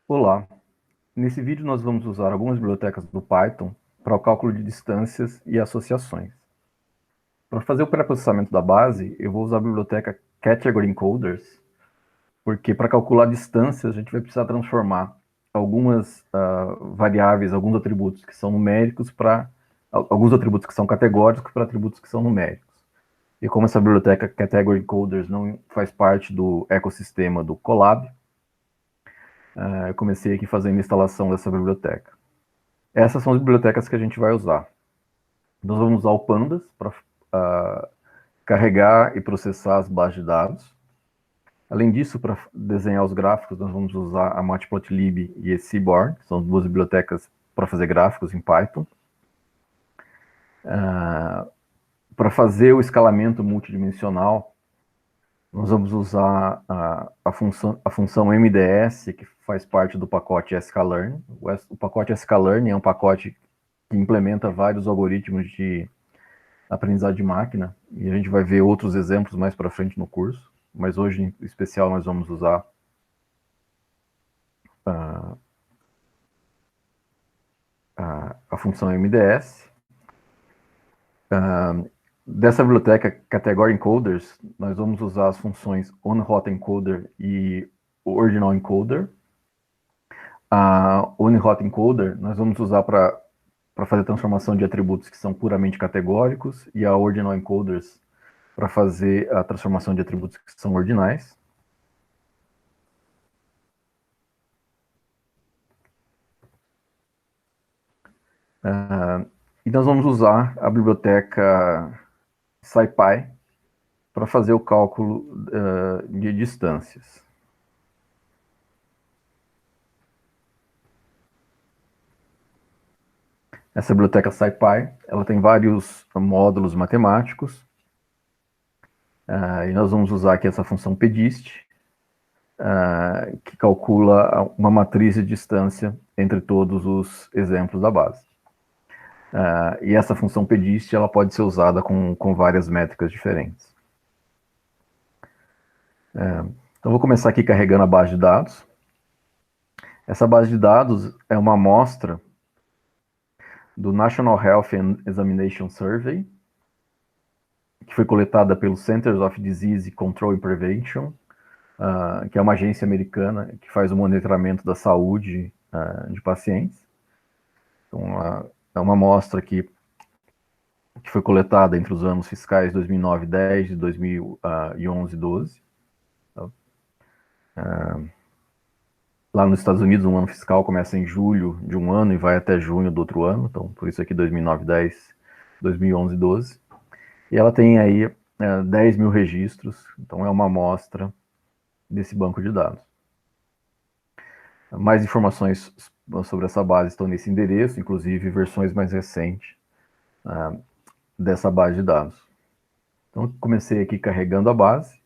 Olá, nesse vídeo nós vamos usar algumas bibliotecas do Python para o cálculo de distâncias e associações. Para fazer o pré-processamento da base, eu vou usar a biblioteca Category Encoders, porque para calcular distâncias a gente vai precisar transformar algumas variáveis, alguns atributos que são numéricos para alguns atributos que são categóricos para atributos que são numéricos. E como essa biblioteca Category Encoders não faz parte do ecossistema do Colab, eu comecei aqui fazendo a instalação dessa biblioteca. Essas são as bibliotecas que a gente vai usar. Nós vamos usar o Pandas para carregar e processar as bases de dados. Além disso, para desenhar os gráficos, nós vamos usar a Matplotlib e a Seaborn, que são duas bibliotecas para fazer gráficos em Python. Para fazer o escalamento multidimensional, nós vamos usar a função MDS, que faz parte do pacote sklearn. O pacote sklearn é um pacote que implementa vários algoritmos de aprendizado de máquina, e a gente vai ver outros exemplos mais para frente no curso, mas hoje em especial nós vamos usar a função MDS. Dessa biblioteca Category Encoders, nós vamos usar as funções onHotEncoder e Ordinal Encoder. A onHotEncoder nós vamos usar para fazer a transformação de atributos que são puramente categóricos, e a Ordinal Encoders para fazer a transformação de atributos que são ordinais. E nós vamos usar a biblioteca SciPy para fazer o cálculo de distâncias. Essa biblioteca SciPy, ela tem vários módulos matemáticos, e nós vamos usar aqui essa função pedist, que calcula uma matriz de distância entre todos os exemplos da base. E essa função pedist ela pode ser usada com várias métricas diferentes. Então, vou começar aqui carregando a base de dados. Essa base de dados é uma amostra do National Health and Examination Survey, que foi coletada pelo Centers of Disease Control and Prevention, que é uma agência americana que faz o monitoramento da saúde de pacientes. Então, é uma amostra que foi coletada entre os anos fiscais 2009 e 10 e 2011 e 12. Lá nos Estados Unidos, um ano fiscal começa em julho de um ano e vai até junho do outro ano, então por isso aqui 2009, 10, 2011 e 12. E ela tem aí 10 mil registros, então é uma amostra desse banco de dados. Mais informações sobre essa base estão nesse endereço, inclusive versões mais recentes dessa base de dados. Então, comecei aqui carregando a base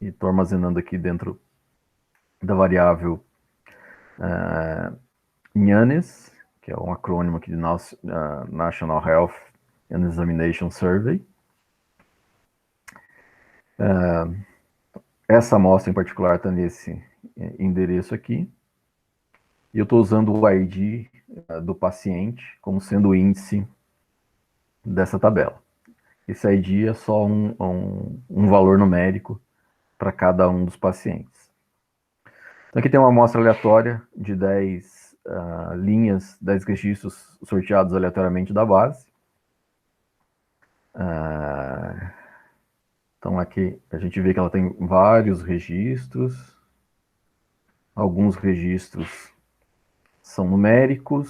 e estou armazenando aqui dentro da variável NHANES, que é um acrônimo aqui de National Health and Examination Survey. Essa amostra em particular está nesse endereço aqui. E eu estou usando o ID do paciente como sendo o índice dessa tabela. Esse ID é só um valor numérico para cada um dos pacientes. Então aqui tem uma amostra aleatória de 10 linhas, 10 registros sorteados aleatoriamente da base. Então aqui a gente vê que ela tem vários registros. Alguns registros são numéricos,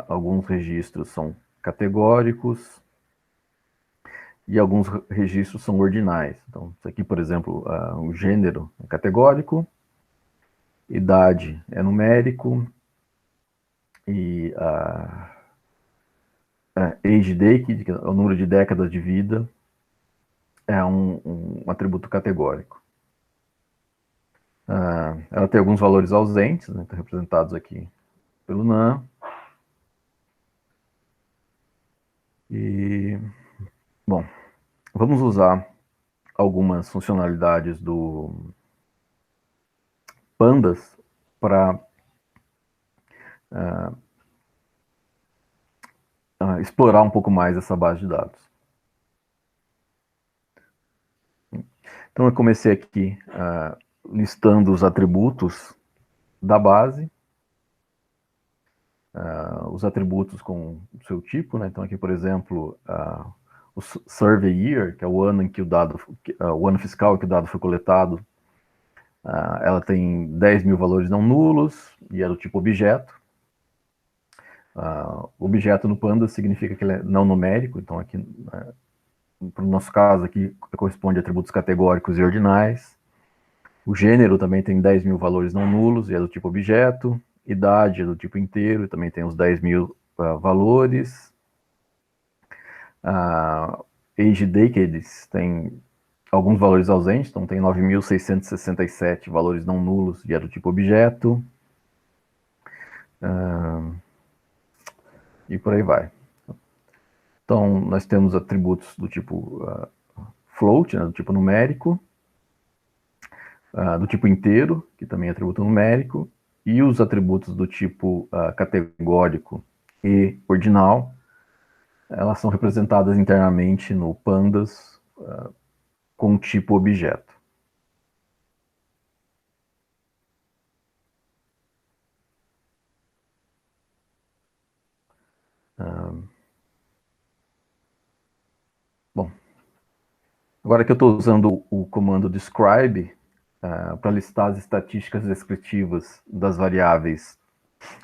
alguns registros são categóricos e alguns registros são ordinais. Então, isso aqui, por exemplo, o gênero é categórico, idade é numérico e age decade, que é o número de décadas de vida, é um atributo categórico. Ela tem alguns valores ausentes, né, estão representados aqui pelo NaN. E, bom, vamos usar algumas funcionalidades do Pandas para explorar um pouco mais essa base de dados. Então eu comecei aqui listando os atributos da base, os atributos com o seu tipo, né? Então aqui, por exemplo, o Survey Year, que é o ano em que o ano fiscal em que o dado foi coletado, ela tem 10 mil valores não nulos e é do tipo objeto. Objeto no Pandas significa que ele é não numérico, então aqui, para o nosso caso aqui, corresponde a atributos categóricos e ordinais. O gênero também tem 10 mil valores não nulos e é do tipo objeto. Idade é do tipo inteiro e também tem os 10 mil valores. Age decades tem alguns valores ausentes, então tem 9.667 valores não nulos e é do tipo objeto. E por aí vai. Então, nós temos atributos do tipo float, né, do tipo numérico, do tipo inteiro, que também é atributo numérico, e os atributos do tipo categórico e ordinal, elas são representadas internamente no Pandas com o tipo objeto. Bom, agora que eu estou usando o comando describe para listar as estatísticas descritivas das variáveis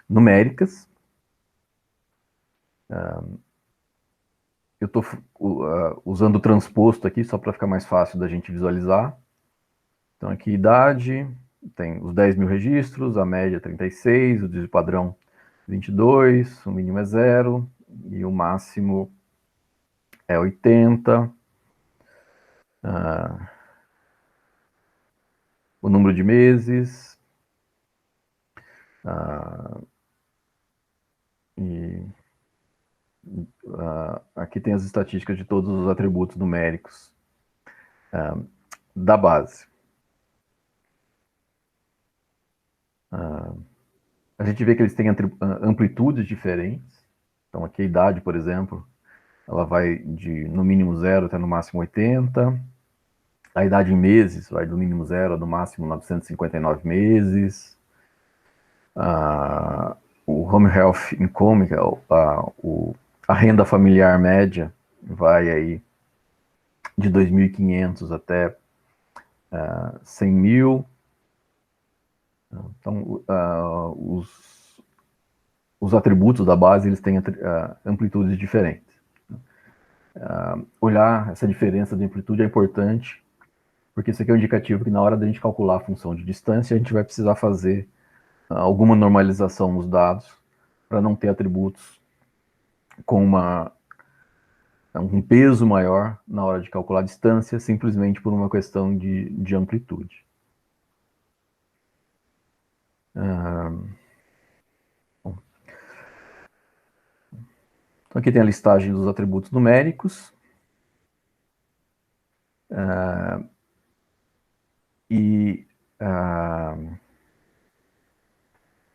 numéricas, eu estou usando o transposto aqui só para ficar mais fácil da gente visualizar. Então aqui idade, tem os 10 mil registros, a média é 36, o dígito padrão 22, o mínimo é 0 e o máximo é 80. O número de meses. E aqui tem as estatísticas de todos os atributos numéricos da base. A gente vê que eles têm amplitudes diferentes. Então aqui a idade, por exemplo, ela vai de no mínimo 0 até no máximo 80. A idade em meses vai do mínimo 0 no máximo 959 meses. O Home Health Income, que é a renda familiar média, vai aí de 2.500 até 100 mil. Então, os atributos da base eles têm amplitudes diferentes. Olhar essa diferença de amplitude é importante, porque isso aqui é um indicativo que na hora da gente calcular a função de distância, a gente vai precisar fazer alguma normalização nos dados para não ter atributos com um peso maior na hora de calcular a distância, simplesmente por uma questão de amplitude. Então aqui tem a listagem dos atributos numéricos.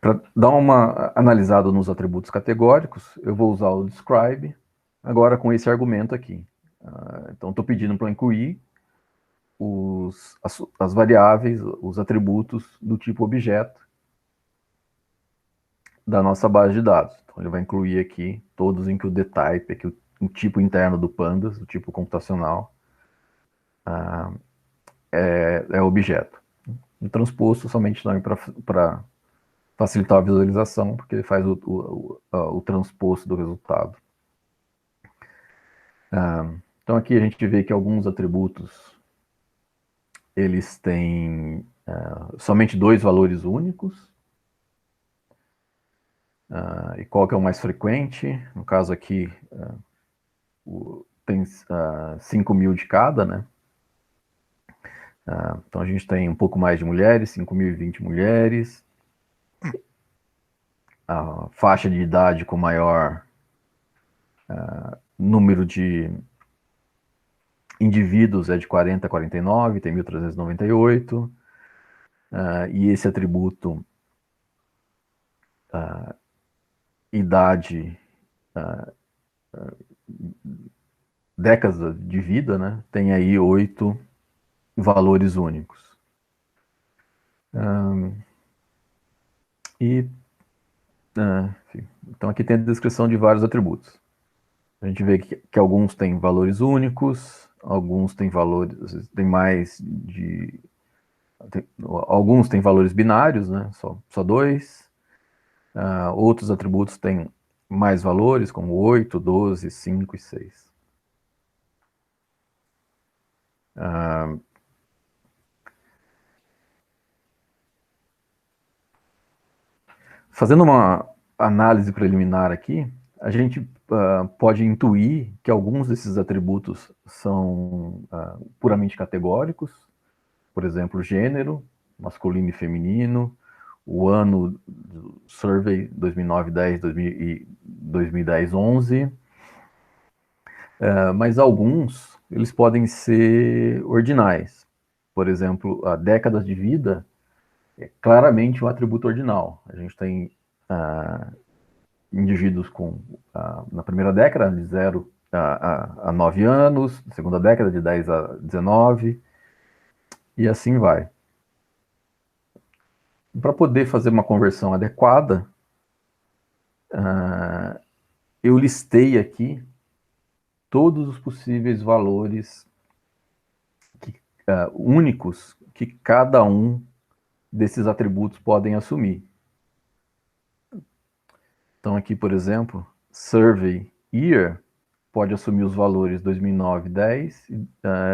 Para dar uma analisada nos atributos categóricos, eu vou usar o describe, agora com esse argumento aqui. Então, estou pedindo para incluir as variáveis, os atributos do tipo objeto da nossa base de dados. Então, ele vai incluir aqui todos em que o dtype, aqui o tipo interno do Pandas, o tipo computacional, é objeto. O transposto somente não é para facilitar a visualização, porque ele faz o transposto do resultado. Então aqui a gente vê que alguns atributos eles têm somente 2 valores únicos. E qual que é o mais frequente? No caso aqui tem 5 mil de cada, né? Então a gente tem um pouco mais de mulheres, 5.020 mulheres. A faixa de idade com maior número de indivíduos é de 40 a 49, tem 1.398. E esse atributo idade, décadas de vida, né? Tem aí 8 valores únicos. Enfim, então aqui tem a descrição de vários atributos. A gente vê que alguns têm valores únicos, alguns têm valores, tem mais de. Alguns têm valores binários, né? Só dois. Outros atributos têm mais valores, como 8, 12, 5 e 6. Fazendo uma análise preliminar aqui, a gente pode intuir que alguns desses atributos são puramente categóricos, por exemplo, gênero, masculino e feminino, o ano do survey 2009-10 e 2010-11, mas alguns eles podem ser ordinais. Por exemplo, a décadas de vida é claramente um atributo ordinal. A gente tem indivíduos na primeira década, de 0 a 9 anos, na segunda década, de 10 a 19, e assim vai. Para poder fazer uma conversão adequada, eu listei aqui todos os possíveis valores únicos que cada um desses atributos podem assumir. Então aqui, por exemplo, survey year pode assumir os valores 2009, 10 e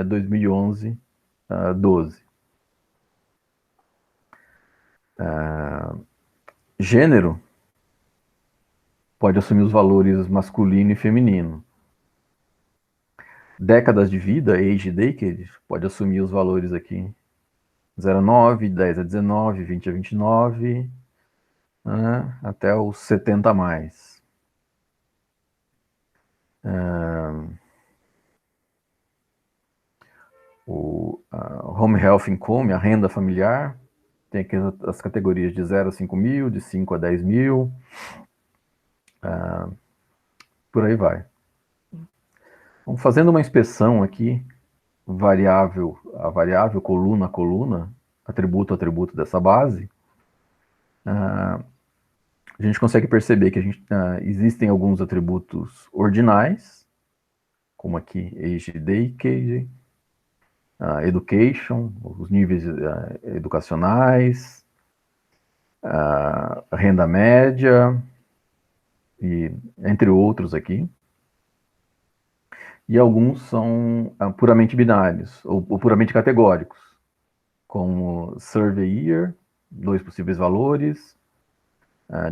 2011, 12. Gênero pode assumir os valores masculino e feminino. Décadas de vida, age decade, pode assumir os valores aqui 0 a 9, 10 a 19, 20 a 29, até os 70 a mais. O Home Health Income, a renda familiar, tem aqui as categorias de 0 a 5 mil, de 5 a 10 mil, por aí vai. Vamos fazendo uma inspeção aqui, variável a variável, coluna a coluna, atributo a atributo dessa base, a gente consegue perceber que existem alguns atributos ordinais, como aqui age decade, education, os níveis educacionais, renda média, e entre outros aqui. E alguns são puramente binários, ou puramente categóricos, como survey year, 2 possíveis valores,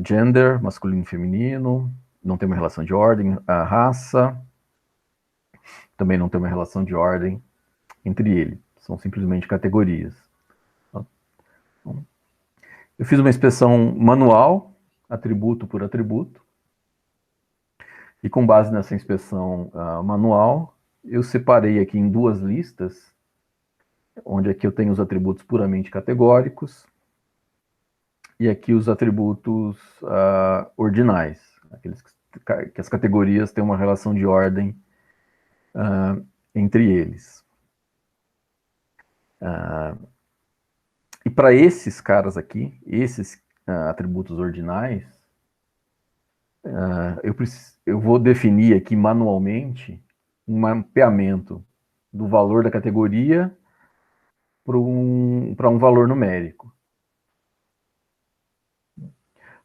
gender, masculino e feminino, não tem uma relação de ordem, a raça, também não tem uma relação de ordem entre eles, são simplesmente categorias. Eu fiz uma inspeção manual, atributo por atributo, e com base nessa inspeção manual, eu separei aqui em 2 listas, onde aqui eu tenho os atributos puramente categóricos, e aqui os atributos ordinais, aqueles que as categorias têm uma relação de ordem entre eles. E para esses caras aqui, esses atributos ordinais, eu vou definir aqui manualmente um mapeamento do valor da categoria para um valor numérico.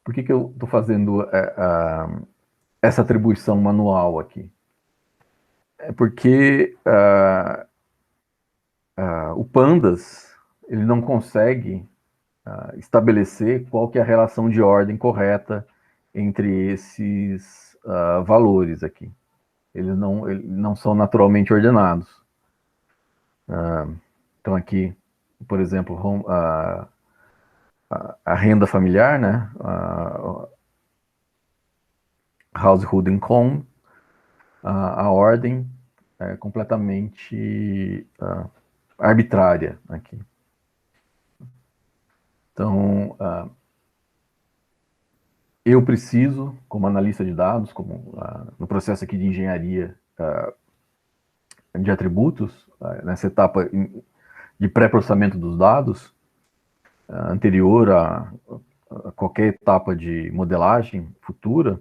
Por que eu estou fazendo essa atribuição manual aqui? É porque o Pandas ele não consegue estabelecer qual que é a relação de ordem correta entre esses valores aqui. Eles não são naturalmente ordenados. Então aqui, por exemplo, a renda familiar, né? Household income, a ordem é completamente arbitrária aqui. Então, eu preciso, como analista de dados, como no processo aqui de engenharia de atributos, nessa etapa de pré-processamento dos dados, anterior a qualquer etapa de modelagem futura,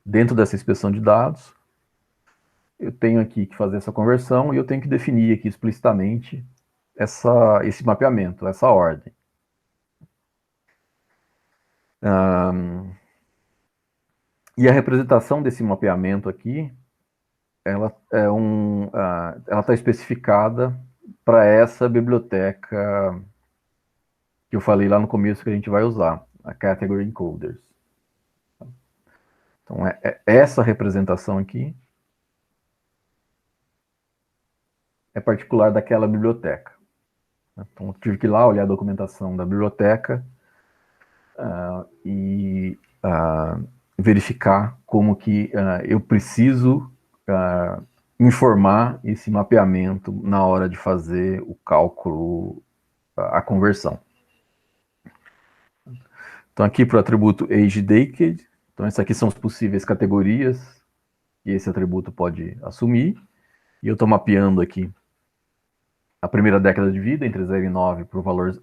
dentro dessa inspeção de dados, eu tenho aqui que fazer essa conversão e eu tenho que definir aqui explicitamente esse mapeamento, essa ordem. E a representação desse mapeamento aqui, ela está especificada para essa biblioteca que eu falei lá no começo que a gente vai usar, a Category Encoders. Então, essa representação aqui é particular daquela biblioteca. Então, eu tive que ir lá olhar a documentação da biblioteca e verificar como que eu preciso informar esse mapeamento na hora de fazer o cálculo, a conversão. Então, aqui para o atributo AgeDecade, então, essas aqui são as possíveis categorias que esse atributo pode assumir. E eu estou mapeando aqui a primeira década de vida, entre 0 e 9, para o valor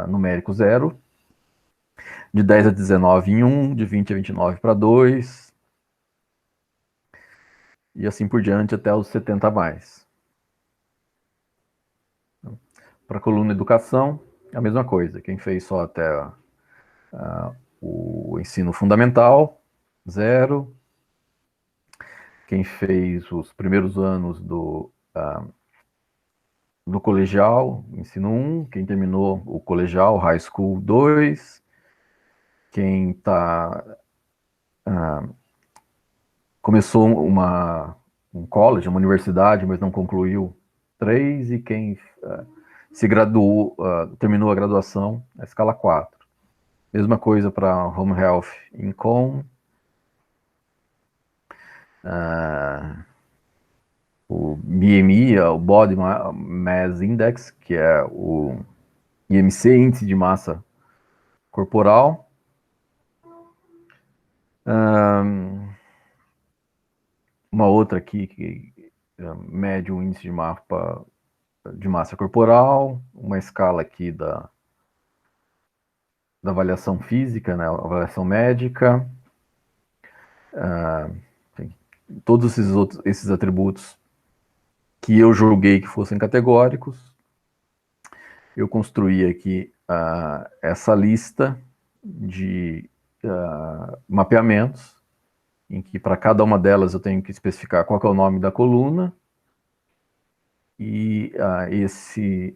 numérico 0. De 10 a 19 em 1, de 20 a 29 para 2. E assim por diante até os 70 a mais. Para a coluna educação, a mesma coisa. Quem fez só até o ensino fundamental, 0. Quem fez os primeiros anos do colegial, ensino 1. Quem terminou o colegial, high school, 2. Quem começou um college, uma universidade, mas não concluiu, 3. E quem se graduou, terminou a graduação, a escala 4. Mesma coisa para Home Health Income. O BMI, o Body Mass Index, que é o IMC, Índice de Massa Corporal. Uma outra aqui que mede o índice de massa corporal. Uma escala aqui da avaliação física, né, avaliação médica. Todos esses atributos que eu julguei que fossem categóricos, eu construí aqui essa lista de mapeamentos, em que para cada uma delas eu tenho que especificar qual que é o nome da coluna, e esse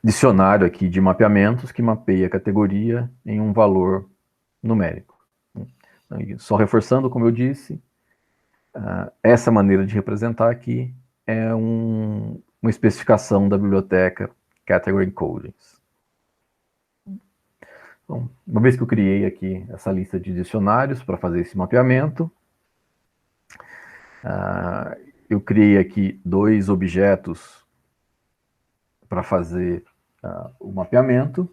dicionário aqui de mapeamentos que mapeia a categoria em um valor numérico. Só reforçando, como eu disse, essa maneira de representar aqui é uma especificação da biblioteca Category Encodings. Então, uma vez que eu criei aqui essa lista de dicionários para fazer esse mapeamento, eu criei aqui 2 objetos para fazer o mapeamento.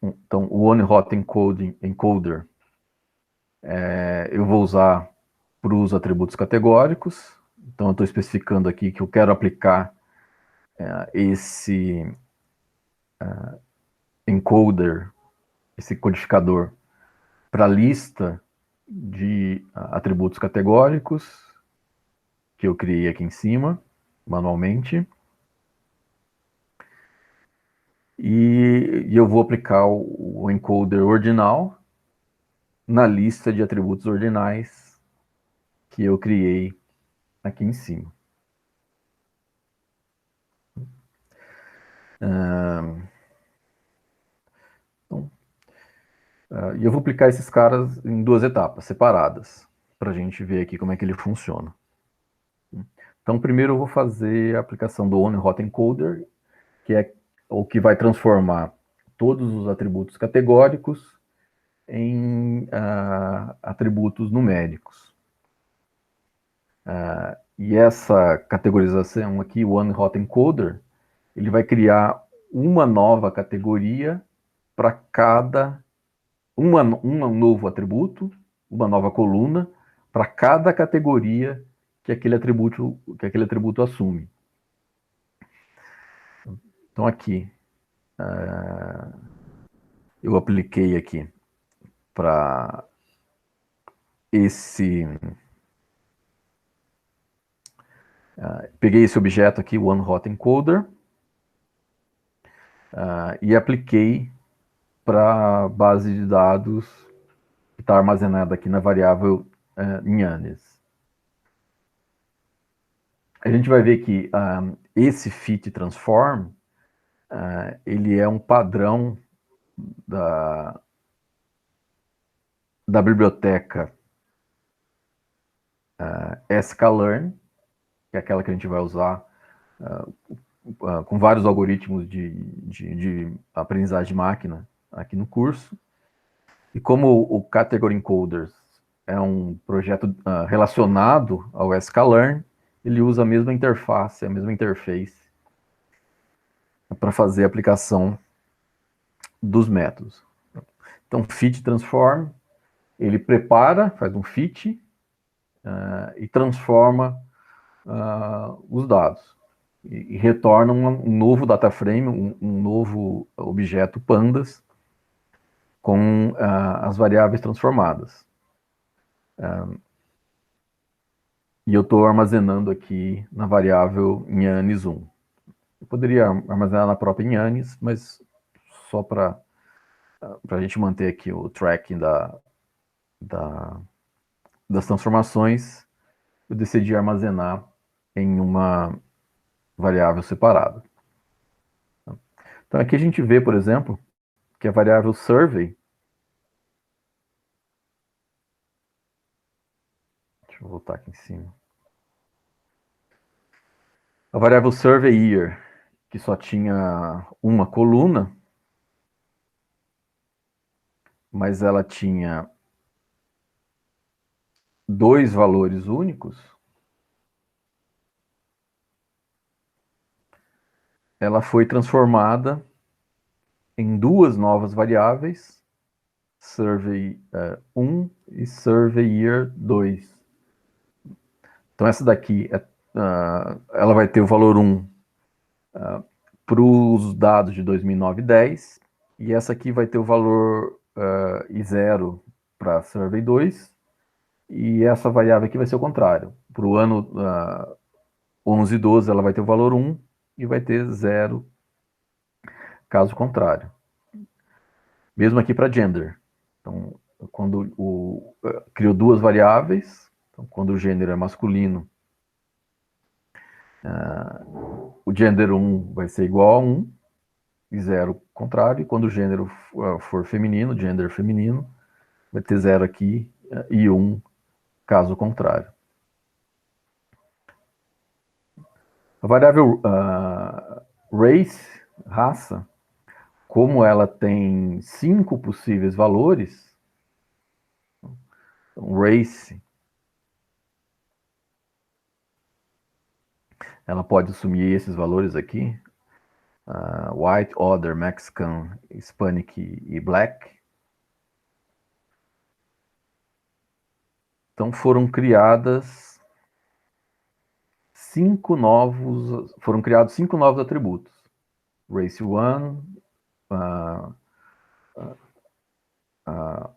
Então, o OneHot Encoder eu vou usar para os atributos categóricos. Então, eu estou especificando aqui que eu quero aplicar esse encoder, esse codificador, para a lista de atributos categóricos que eu criei aqui em cima, manualmente. E eu vou aplicar o encoder ordinal na lista de atributos ordinais que eu criei aqui em cima. E eu vou aplicar esses caras em 2 etapas separadas, para a gente ver aqui como é que ele funciona. Então, primeiro eu vou fazer a aplicação do OneHot Encoder, que é o que vai transformar todos os atributos categóricos em atributos numéricos. E essa categorização aqui, o OneHot Encoder, ele vai criar uma nova categoria para cada um novo atributo, uma nova coluna para cada categoria que aquele atributo assume. Então aqui eu apliquei aqui para esse, peguei esse objeto aqui, o OneHotEncoder, e apliquei para a base de dados que está armazenada aqui na variável Nyanes. A gente vai ver que esse fit transform ele é um padrão da biblioteca sklearn, que é aquela que a gente vai usar com vários algoritmos de aprendizagem de máquina aqui no curso. E como o Category Encoders é um projeto relacionado ao sklearn, ele usa a mesma interface, a mesma interface para fazer a aplicação dos métodos. Então, fit transform, ele prepara, faz um fit e transforma os dados. E retorna um novo data frame, um novo objeto pandas com as variáveis transformadas. E eu estou armazenando aqui na variável Nyanes1. Eu poderia armazenar na própria Nyanes, mas só para a gente manter aqui o tracking das transformações, eu decidi armazenar em uma variável separada. Então aqui a gente vê, por exemplo, que a variável survey, deixa eu voltar aqui em cima, a variável survey year, que só tinha uma coluna, mas ela tinha dois valores únicos, ela foi transformada em duas novas variáveis, survey 1 e survey year 2. Então essa daqui, ela vai ter o valor 1 para os dados de 2009 e 10, e essa aqui vai ter o valor e 0 para survey 2, e essa variável aqui vai ser o contrário. Para o ano 11 e 12 ela vai ter o valor 1 e vai ter 0 caso contrário. Mesmo aqui para gender. Então, quando criou duas variáveis, então, quando o gênero é masculino, o gender 1 vai ser igual a 1, e 0 contrário, e quando o gênero for feminino, gender feminino, vai ter 0 aqui e 1 caso contrário. A variável race, raça, como ela tem 5 possíveis valores, então, race, ela pode assumir esses valores aqui, white, other, Mexican, Hispanic e black. Então foram criados 5 novos atributos. Race 1,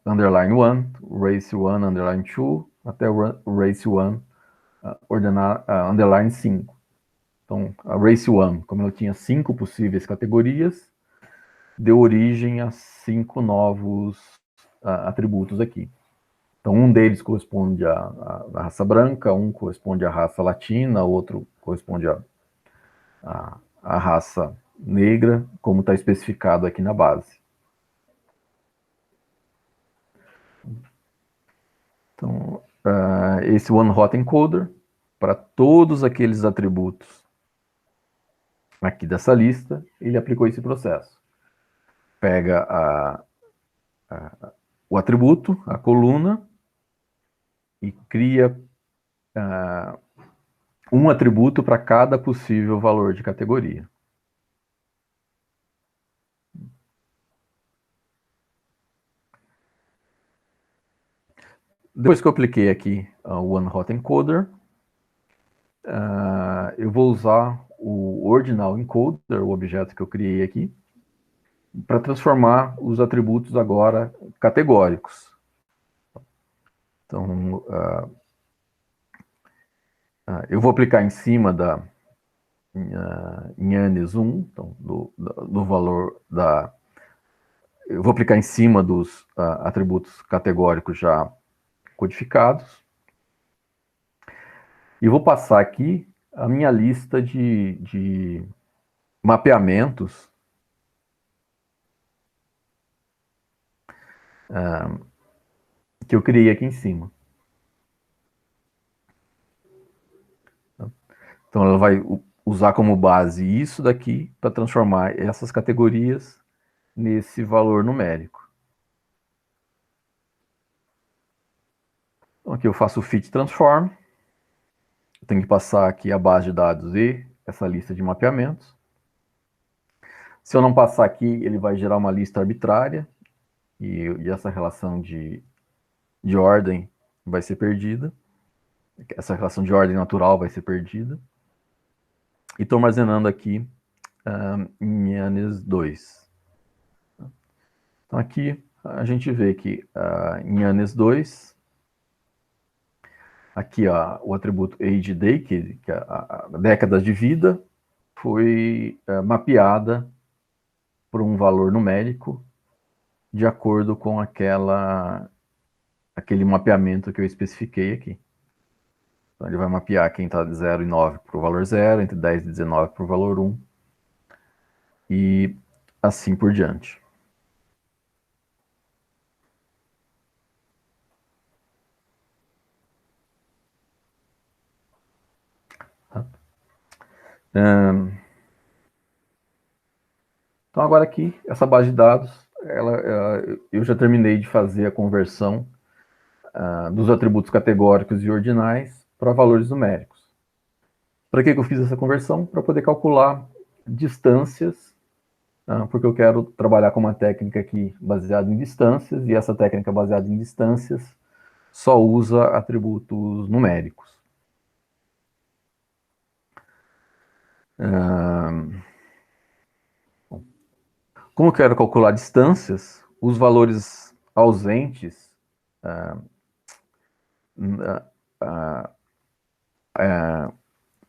underline 1, race 1, underline 2, até race 1, underline 5. Então, a race 1, como ela tinha 5 possíveis categorias, deu origem a 5 novos atributos aqui. Então, um deles corresponde à raça branca, um corresponde à raça latina, outro corresponde à raça negra, como está especificado aqui na base. Então, esse OneHotEncoder, para todos aqueles atributos aqui dessa lista, ele aplicou esse processo. Pega o atributo, a coluna, e cria um atributo para cada possível valor de categoria. Depois que eu apliquei aqui o OneHot Encoder, eu vou usar o Ordinal Encoder, o objeto que eu criei aqui, para transformar os atributos agora categóricos. Então, eu vou aplicar em cima da Inhanes 1, então, do valor da... Eu vou aplicar em cima dos atributos categóricos já codificados. E vou passar aqui a minha lista de mapeamentos que eu criei aqui em cima. Então, ela vai usar como base isso daqui para transformar essas categorias nesse valor numérico. Então, aqui eu faço o fit transform. Eu tenho que passar aqui a base de dados e essa lista de mapeamentos. Se eu não passar aqui, ele vai gerar uma lista arbitrária e essa relação de ordem vai ser perdida. Essa relação de ordem natural vai ser perdida. E estou armazenando aqui em ANES2. Então aqui a gente vê que em ANES2, aqui o atributo age day, que é a décadas de vida, foi mapeada por um valor numérico de acordo com aquele mapeamento que eu especifiquei aqui. Então ele vai mapear quem está de 0 e 9 para o valor 0, entre 10 e 19 para o valor 1, e assim por diante. Então agora aqui, essa base de dados, eu já terminei de fazer a conversão dos atributos categóricos e ordinais para valores numéricos. Para que eu fiz essa conversão? Para poder calcular distâncias, porque eu quero trabalhar com uma técnica aqui baseada em distâncias, e essa técnica baseada em distâncias só usa atributos numéricos. Como eu quero calcular distâncias, os valores ausentes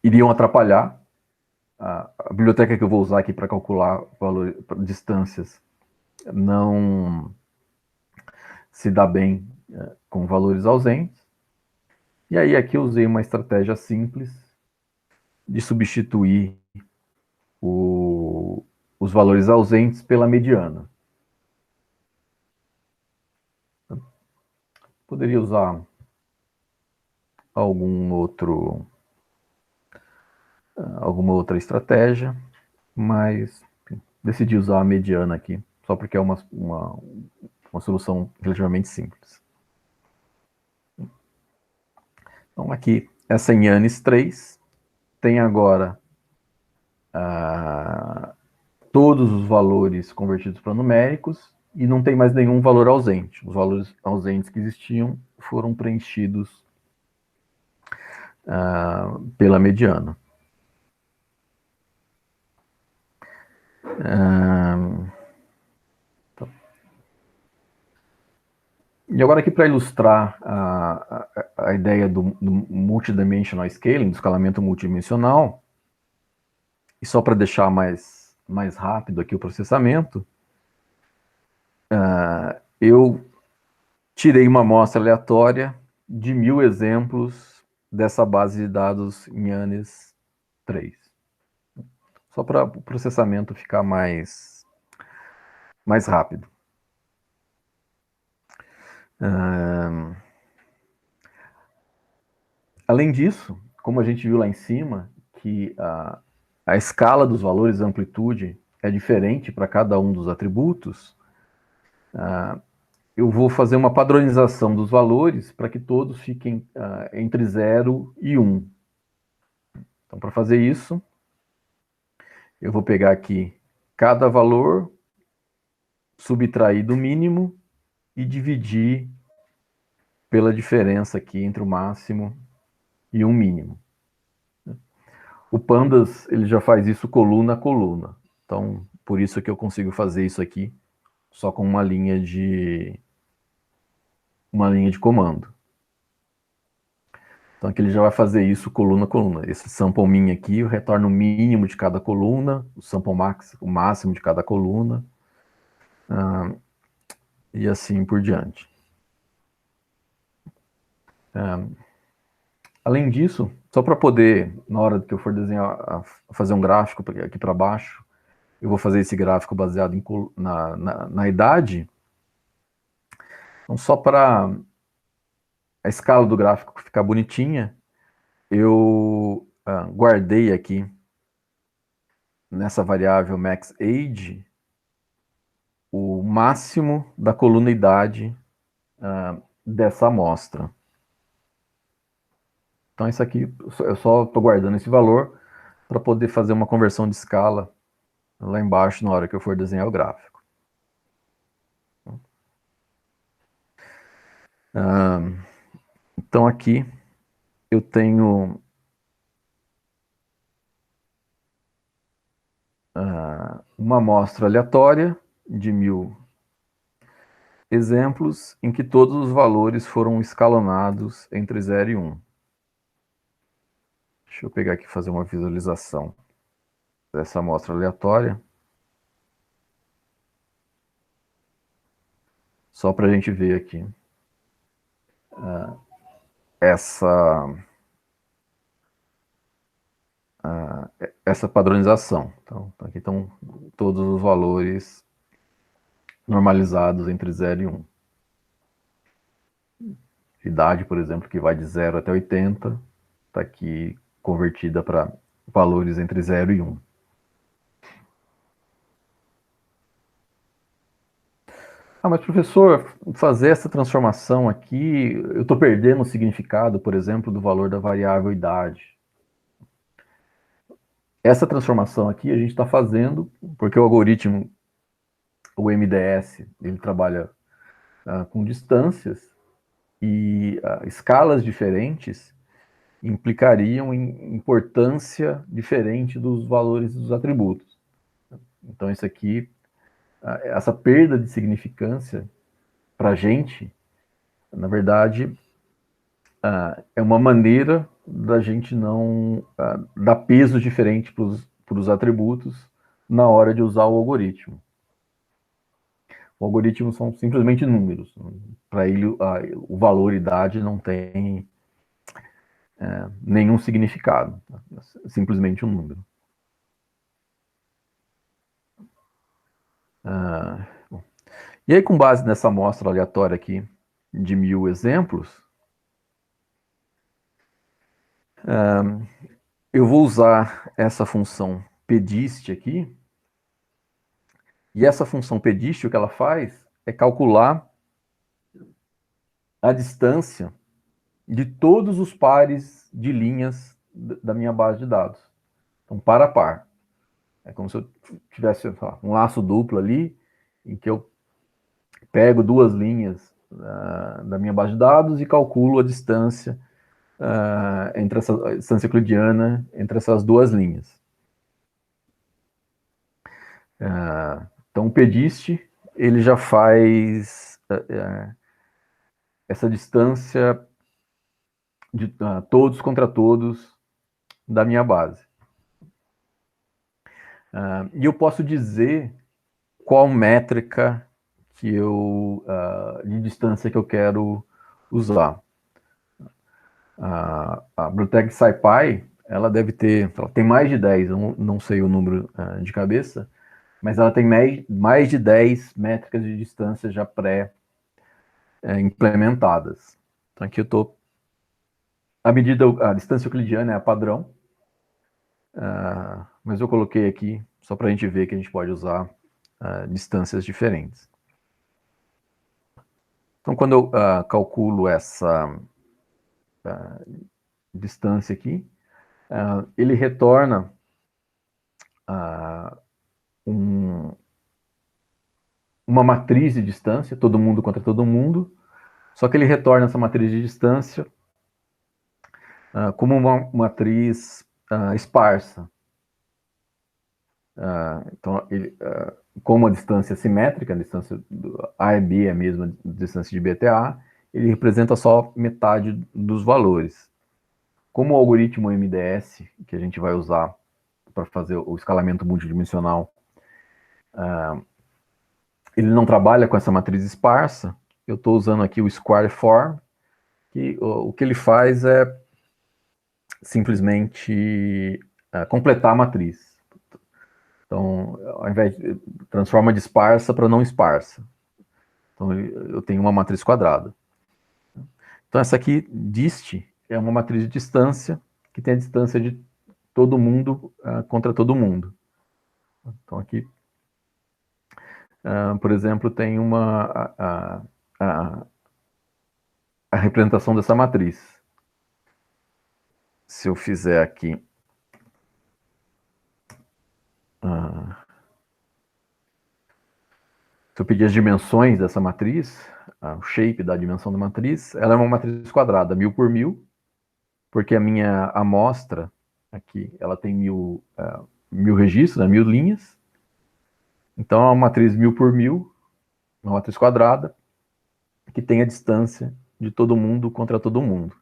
iriam atrapalhar a biblioteca que eu vou usar aqui para calcular distâncias não se dá bem com valores ausentes. E aí aqui eu usei uma estratégia simples de substituir os valores ausentes pela mediana. Poderia usar alguma outra estratégia, mas enfim, decidi usar a mediana aqui, só porque é uma solução relativamente simples. Então aqui, essa em ANES 3 tem agora todos os valores convertidos para numéricos e não tem mais nenhum valor ausente. Os valores ausentes que existiam foram preenchidos pela mediana. E agora aqui para ilustrar a ideia do multidimensional scaling, do escalamento multidimensional, e só para deixar mais rápido aqui o processamento, eu tirei uma amostra aleatória de 1000 exemplos dessa base de dados em ANES 3. Só para o processamento ficar mais rápido. Além disso, como a gente viu lá em cima, que a escala dos valores, a amplitude, é diferente para cada um dos atributos, eu vou fazer uma padronização dos valores para que todos fiquem entre 0 e 1. Então, para fazer isso, eu vou pegar aqui cada valor, subtrair do mínimo e dividir pela diferença aqui entre o máximo e um mínimo. O Pandas, ele já faz isso coluna a coluna. Então, por isso que eu consigo fazer isso aqui só com uma linha de comando. Então aqui ele já vai fazer isso coluna a coluna. Esse sample min aqui, eu retorno o mínimo de cada coluna, o sample max, o máximo de cada coluna, e assim por diante. Além disso, só para poder, na hora que eu for desenhar, fazer um gráfico aqui para baixo, eu vou fazer esse gráfico baseado na idade. Então, só para a escala do gráfico ficar bonitinha, eu guardei aqui nessa variável maxAge o máximo da coluna idade dessa amostra. Então, isso aqui, eu só estou guardando esse valor para poder fazer uma conversão de escala lá embaixo na hora que eu for desenhar o gráfico. Então, aqui eu tenho uma amostra aleatória de 1000 exemplos em que todos os valores foram escalonados entre 0 e 1. Deixa eu pegar aqui e fazer uma visualização dessa amostra aleatória. Só para a gente ver aqui essa padronização. Então, aqui estão todos os valores normalizados entre 0 e 1. Idade, por exemplo, que vai de 0 até 80, está aqui convertida para valores entre 0 e 1. Ah, mas professor, fazer essa transformação aqui, eu estou perdendo o significado, por exemplo, do valor da variável idade. Essa transformação aqui a gente está fazendo porque o algoritmo, o MDS, ele trabalha com distâncias e escalas diferentes implicariam em importância diferente dos valores dos atributos. Então, isso aqui, essa perda de significância para a gente, na verdade, é uma maneira da gente não dar peso diferente para os atributos na hora de usar o algoritmo. O algoritmo são simplesmente números. Para ele, o valor idade não tem nenhum significado. É simplesmente um número. E aí, com base nessa amostra aleatória aqui de 1000 exemplos, eu vou usar essa função pedist aqui. E essa função pedist, o que ela faz é calcular a distância de todos os pares de linhas da minha base de dados. Então, par a par. É como se eu tivesse um laço duplo ali, em que eu pego duas linhas da minha base de dados e calculo a distância entre a distância euclidiana entre essas duas linhas. Então, o pedist, ele já faz essa distância de todos contra todos da minha base. E eu posso dizer qual métrica de distância que eu quero usar. A biblioteca SciPy, ela tem mais de 10, eu não sei o número de cabeça, mas ela tem mais de 10 métricas de distância já pré-implementadas. Então aqui eu estou... A distância euclidiana é a padrão, mas eu coloquei aqui só para a gente ver que a gente pode usar distâncias diferentes. Então, quando eu calculo essa distância aqui, ele retorna uma matriz de distância, todo mundo contra todo mundo, Só que ele retorna essa matriz de distância como uma matriz esparsa. Então, como a distância simétrica, a distância do A e B é a mesma distância de BTA, ele representa só metade dos valores. Como o algoritmo MDS, que a gente vai usar para fazer o escalamento multidimensional, ele não trabalha com essa matriz esparsa, eu estou usando aqui o Squareform, que o que ele faz é simplesmente completar a matriz. Então, ao invés de transforma de esparsa para não esparsa. Então, eu tenho uma matriz quadrada. Então, essa aqui, dist, é uma matriz de distância, que tem a distância de todo mundo contra todo mundo. Então, aqui, por exemplo, tem a representação dessa matriz. Se eu fizer aqui se eu pedir as dimensões dessa matriz, o shape da dimensão da matriz, ela é uma matriz quadrada, 1000 por 1000, porque a minha amostra aqui, ela tem 1000 registros, né, 1000 linhas. Então é uma matriz 1000 por 1000, uma matriz quadrada, que tem a distância de todo mundo contra todo mundo.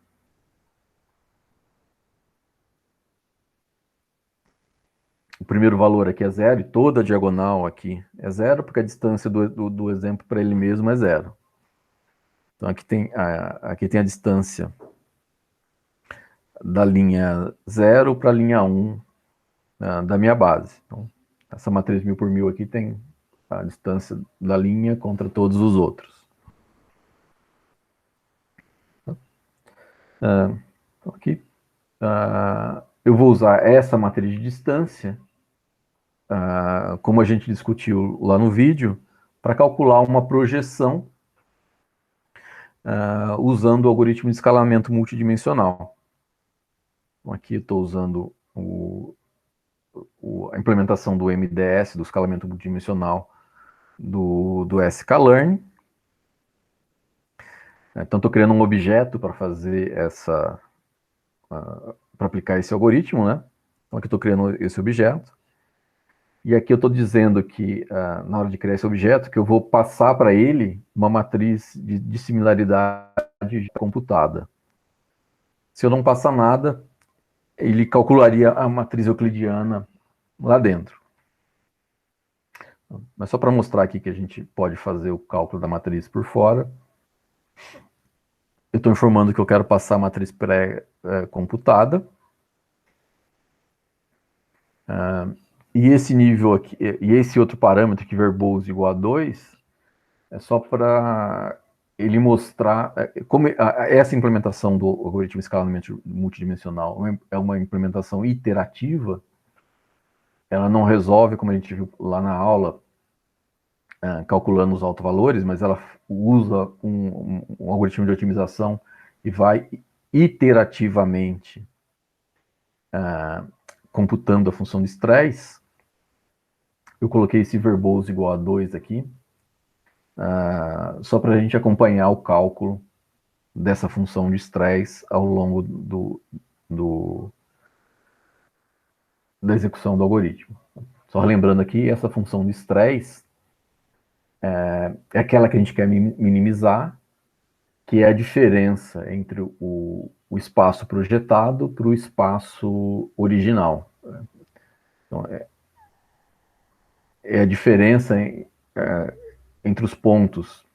O primeiro valor aqui é zero, e toda a diagonal aqui é zero, porque a distância do exemplo para ele mesmo é zero. Então aqui tem a distância da linha 0 para a linha 1 da minha base. Então, essa matriz 1000 por 1000 aqui tem a distância da linha contra todos os outros. Então, aqui eu vou usar essa matriz de distância, como a gente discutiu lá no vídeo, para calcular uma projeção usando o algoritmo de escalamento multidimensional. Então, aqui eu estou usando a implementação do MDS, do escalamento multidimensional, do sklearn. Então, estou criando um objeto para fazer para aplicar esse algoritmo, né? Então, aqui estou criando esse objeto. E aqui eu estou dizendo que, na hora de criar esse objeto, que eu vou passar para ele uma matriz de similaridade computada. Se eu não passar nada, ele calcularia a matriz euclidiana lá dentro. Mas só para mostrar aqui que a gente pode fazer o cálculo da matriz por fora, eu estou informando que eu quero passar a matriz pré-computada. E esse nível aqui, e esse outro parâmetro que verbose igual a 2, é só para ele mostrar como essa implementação do algoritmo de escalamento multidimensional é uma implementação iterativa. Ela não resolve, como a gente viu lá na aula, calculando os autovalores, mas ela usa um algoritmo de otimização e vai iterativamente computando a função de estresse. Eu coloquei esse verbose igual a 2 aqui, só para a gente acompanhar o cálculo dessa função de estresse ao longo da execução do algoritmo. Só lembrando aqui, essa função de estresse é aquela que a gente quer minimizar, que é a diferença entre o espaço projetado para o espaço original. Então, é a diferença entre os pontos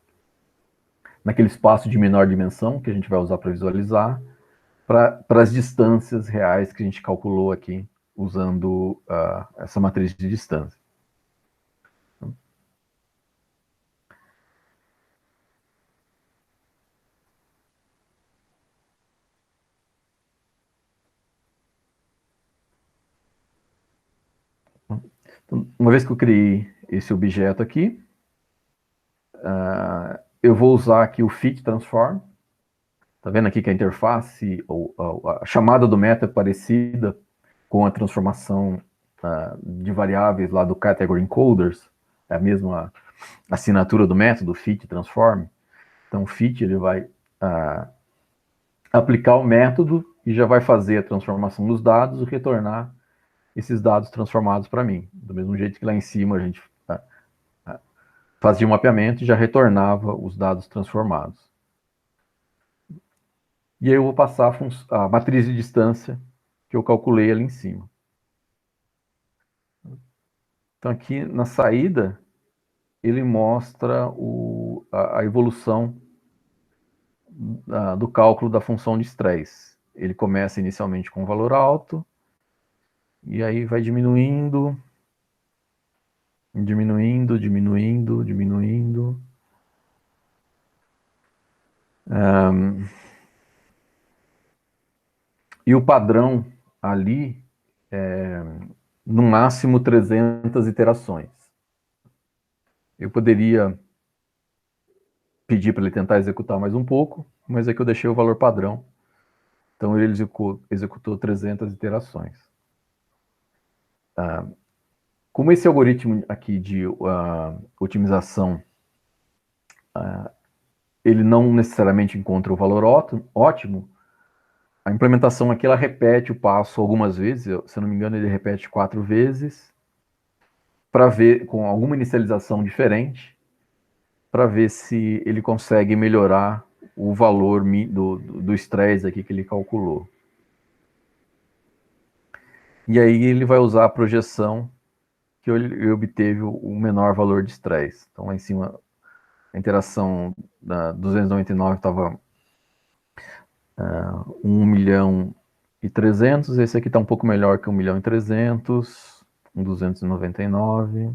naquele espaço de menor dimensão, que a gente vai usar para visualizar, para as distâncias reais que a gente calculou aqui, usando essa matriz de distância. Então, uma vez que eu criei esse objeto aqui, eu vou usar aqui o fit transform. Tá vendo aqui que a interface, a chamada do método é parecida com a transformação de variáveis lá do category encoders, é a mesma assinatura do método fit transform. Então, o fit ele vai aplicar o método e já vai fazer a transformação dos dados e retornar esses dados transformados para mim. Do mesmo jeito que lá em cima a gente fazia o mapeamento e já retornava os dados transformados. E aí eu vou passar a matriz de distância que eu calculei ali em cima. Então aqui na saída, ele mostra a evolução do cálculo da função de estresse. Ele começa inicialmente com um valor alto, e aí vai diminuindo, diminuindo, diminuindo, diminuindo. E o padrão ali é no máximo 300 iterações. Eu poderia pedir para ele tentar executar mais um pouco, mas aqui eu deixei o valor padrão. Então ele executou 300 iterações. Como esse algoritmo aqui de otimização, ele não necessariamente encontra o valor ótimo, a implementação aqui ela repete o passo algumas vezes, se eu não me engano ele repete 4 vezes, para ver com alguma inicialização diferente, para ver se ele consegue melhorar o valor do estresse aqui que ele calculou. E aí ele vai usar a projeção que ele obteve o menor valor de estresse. Então lá em cima a interação da 299 estava 1 milhão e 300, esse aqui está um pouco melhor que 1 milhão e 300, 299.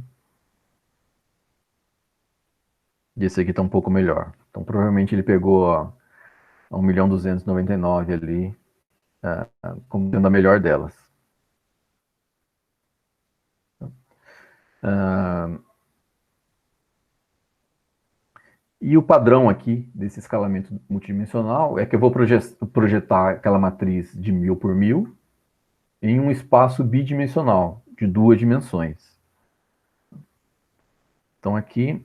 E esse aqui está um pouco melhor. Então provavelmente ele pegou a 1 milhão 299 ali, como sendo a melhor delas. E o padrão aqui desse escalamento multidimensional é que eu vou projetar aquela matriz de 1000 por 1000 em um espaço bidimensional, de 2 dimensões. Então aqui,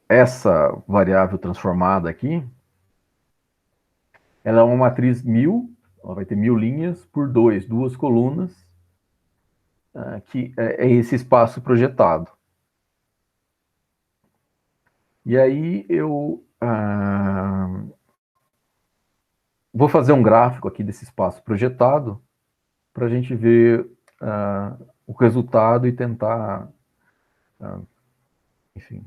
essa variável transformada aqui, ela é uma matriz 1000, ela vai ter 1000 linhas por 2 colunas, que é esse espaço projetado. E aí eu vou fazer um gráfico aqui desse espaço projetado para a gente ver o resultado e tentar, enfim,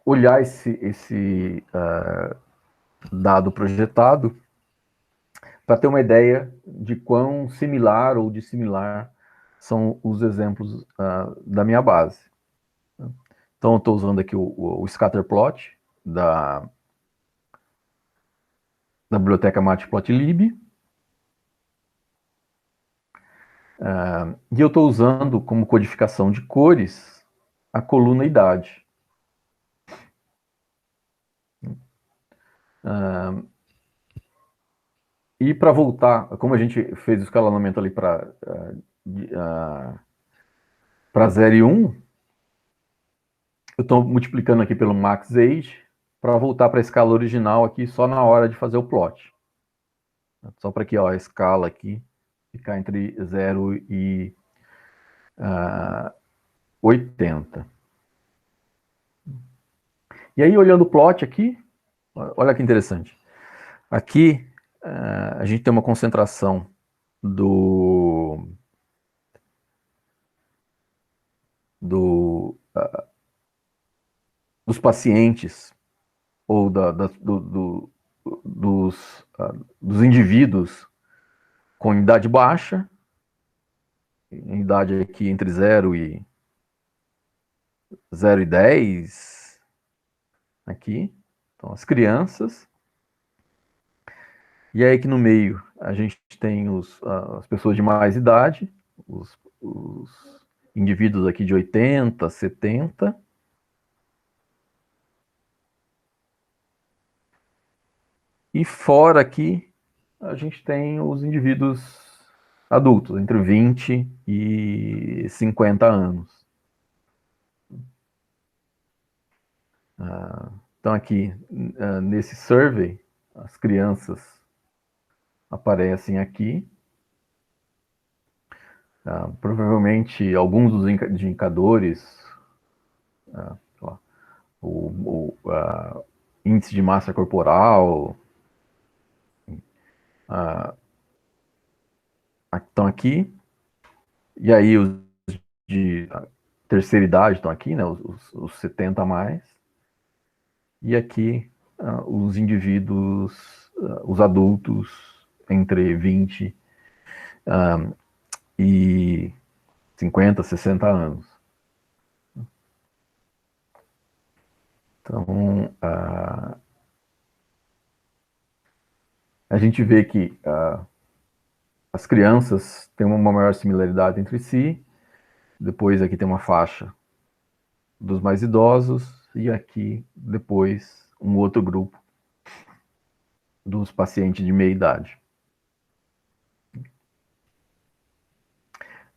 olhar esse dado projetado para ter uma ideia de quão similar ou dissimilar são os exemplos da minha base. Então, eu estou usando aqui o scatterplot da biblioteca Matplotlib. E eu estou usando como codificação de cores a coluna idade. E para voltar, como a gente fez o escalonamento ali para 0 e 1, eu estou multiplicando aqui pelo max age para voltar para a escala original aqui só na hora de fazer o plot. Só para que a escala aqui ficar entre 0 e 80. E aí, olhando o plot aqui, olha que interessante. Aqui, a gente tem uma concentração dos pacientes ou dos indivíduos com idade baixa, em idade aqui entre 0 e 10, aqui, então as crianças. E aí aqui no meio a gente tem as pessoas de mais idade, os indivíduos aqui de 80, 70. E fora aqui a gente tem os indivíduos adultos, entre 20 e 50 anos. Então aqui, nesse survey, as crianças aparecem aqui. Provavelmente alguns dos indicadores, o índice de massa corporal, estão aqui. E aí os de terceira idade estão aqui, né, os 70 a mais. E aqui os indivíduos, os adultos entre 20 e 50, 60 anos. Então, a gente vê que as crianças têm uma maior similaridade entre si. Depois aqui tem uma faixa dos mais idosos e aqui depois um outro grupo dos pacientes de meia idade.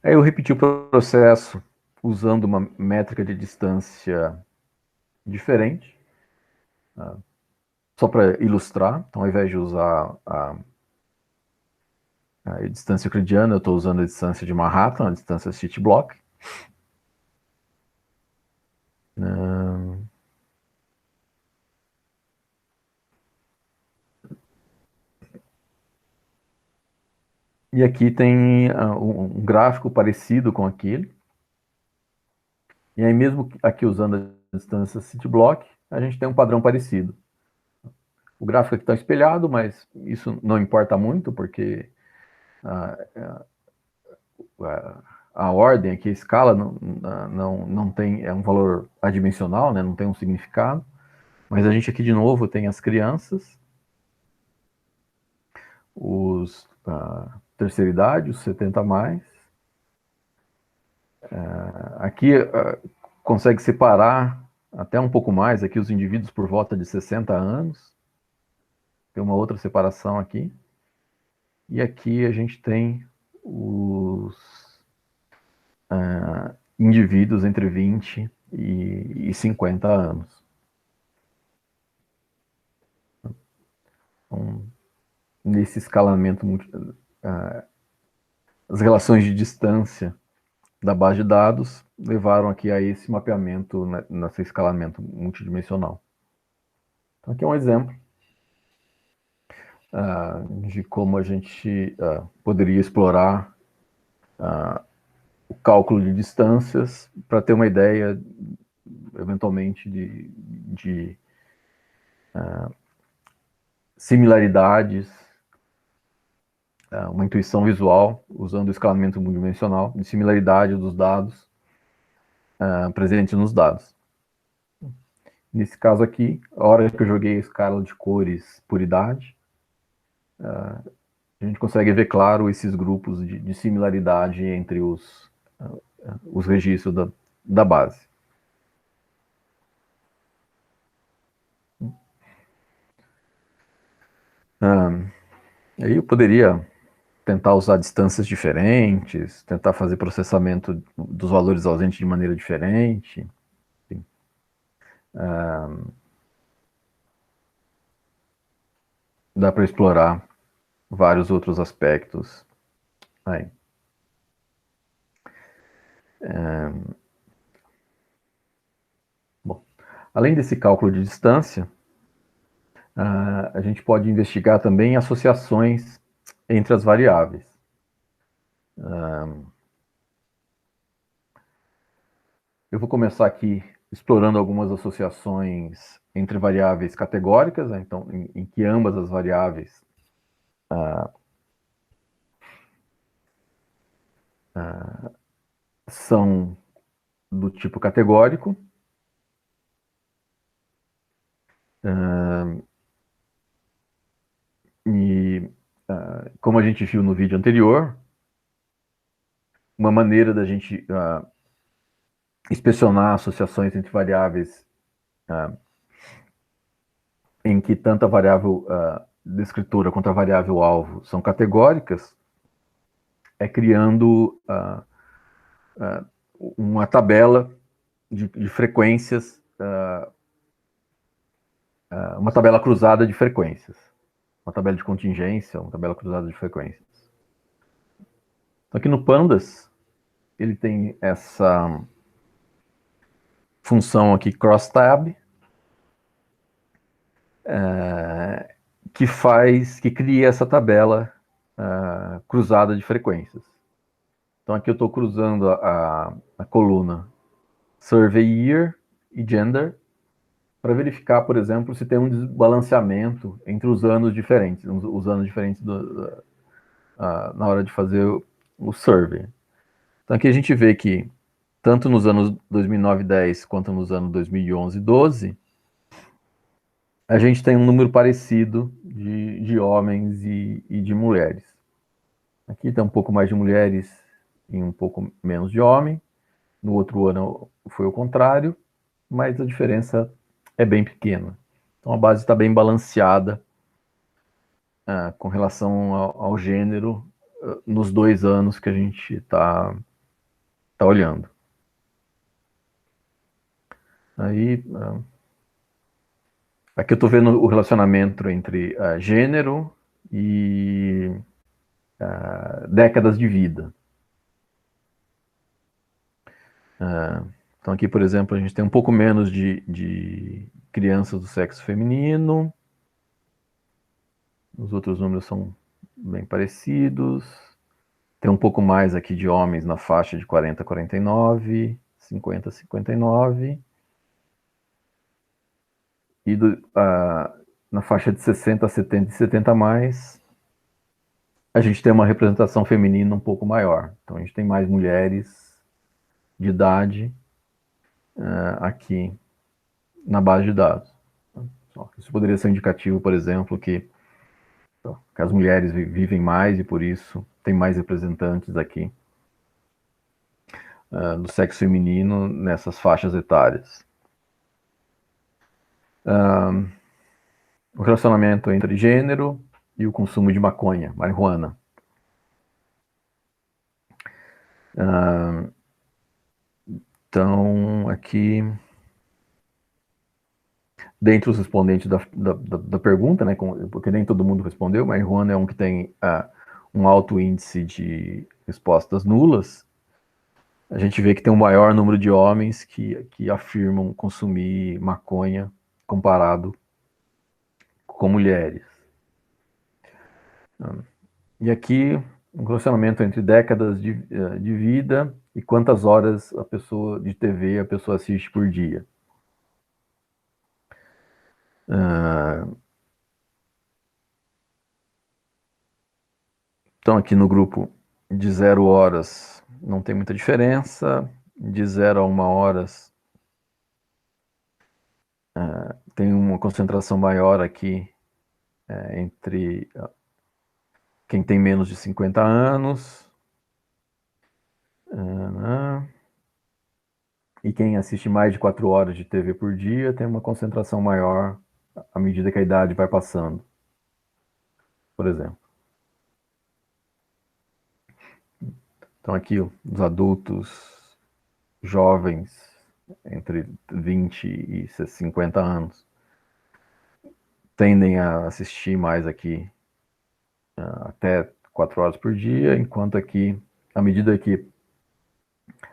Aí eu repeti o processo usando uma métrica de distância diferente, só para ilustrar. Então, ao invés de usar a distância euclidiana, eu estou usando a distância de Manhattan, a distância City Block. E aqui tem um gráfico parecido com aquele. E aí, mesmo aqui usando a distância City Block, a gente tem um padrão parecido. O gráfico aqui está espelhado, mas isso não importa muito, porque a ordem aqui, a escala, não tem, é um valor adimensional, né, não tem um significado. Mas a gente aqui, de novo, tem as crianças, os terceira idade, os 70 a mais. Aqui consegue separar até um pouco mais aqui os indivíduos por volta de 60 anos. Tem uma outra separação aqui. E aqui a gente tem os indivíduos entre 20 e 50 anos. Então, nesse escalamento, as relações de distância da base de dados levaram aqui a esse mapeamento, nesse escalamento multidimensional. Então, aqui é um exemplo de como a gente poderia explorar o cálculo de distâncias para ter uma ideia, eventualmente, de similaridades, uma intuição visual, usando o escalamento multidimensional, de similaridade dos dados presentes nos dados. Nesse caso aqui, a hora que eu joguei a escala de cores por idade, a gente consegue ver claro esses grupos de similaridade entre os registros da base. Aí eu poderia tentar usar distâncias diferentes, tentar fazer processamento dos valores ausentes de maneira diferente. Dá para explorar vários outros aspectos aí. Bom, além desse cálculo de distância, a gente pode investigar também associações entre as variáveis. Eu vou começar aqui explorando algumas associações entre variáveis categóricas, né? Então, em que ambas as variáveis são do tipo categórico. E como a gente viu no vídeo anterior, uma maneira da gente inspecionar associações entre variáveis em que tanto a variável descritora quanto a variável alvo são categóricas é criando uma tabela de frequências uma tabela cruzada de frequências, uma tabela de contingência, uma tabela cruzada de frequências. Então, aqui no Pandas, ele tem essa função aqui crosstab, que cria essa tabela cruzada de frequências. Então aqui eu estou cruzando a coluna Survey Year e Gender para verificar, por exemplo, se tem um desbalanceamento entre os anos diferentes, na hora de fazer o survey. Então aqui a gente vê que tanto nos anos 2009 e 10 quanto nos anos 2011 e 12, a gente tem um número parecido de homens e de mulheres. Aqui tem um pouco mais de mulheres e um pouco menos de homem. No outro ano foi o contrário, mas a diferença é bem pequena. Então a base está bem balanceada com relação ao gênero nos 2 anos que a gente tá olhando. Aí, aqui eu estou vendo o relacionamento entre gênero e décadas de vida. Então aqui, por exemplo, a gente tem um pouco menos de crianças do sexo feminino. Os outros números são bem parecidos. Tem um pouco mais aqui de homens na faixa de 40 a 49, 50 a 59. E na faixa de 60 a 70 e 70 a mais, a gente tem uma representação feminina um pouco maior. Então a gente tem mais mulheres de idade aqui na base de dados. Isso poderia ser um indicativo, por exemplo, que as mulheres vivem mais e por isso tem mais representantes aqui do sexo feminino nessas faixas etárias. O relacionamento entre gênero e o consumo de maconha, marihuana. Então, aqui, dentre os respondentes da pergunta, né, porque nem todo mundo respondeu, marihuana é um que tem um alto índice de respostas nulas. A gente vê que tem um maior número de homens que afirmam consumir maconha comparado com mulheres. E aqui, um relacionamento entre décadas de vida e quantas horas de TV a pessoa assiste por dia. Então, aqui no grupo de 0 horas não tem muita diferença, de 0 a 1 horas tem uma concentração maior aqui entre quem tem menos de 50 anos e quem assiste mais de 4 horas de TV por dia tem uma concentração maior à medida que a idade vai passando, por exemplo. Então aqui os adultos jovens entre 20 e 50 anos tendem a assistir mais aqui até 4 horas por dia, enquanto aqui, à medida que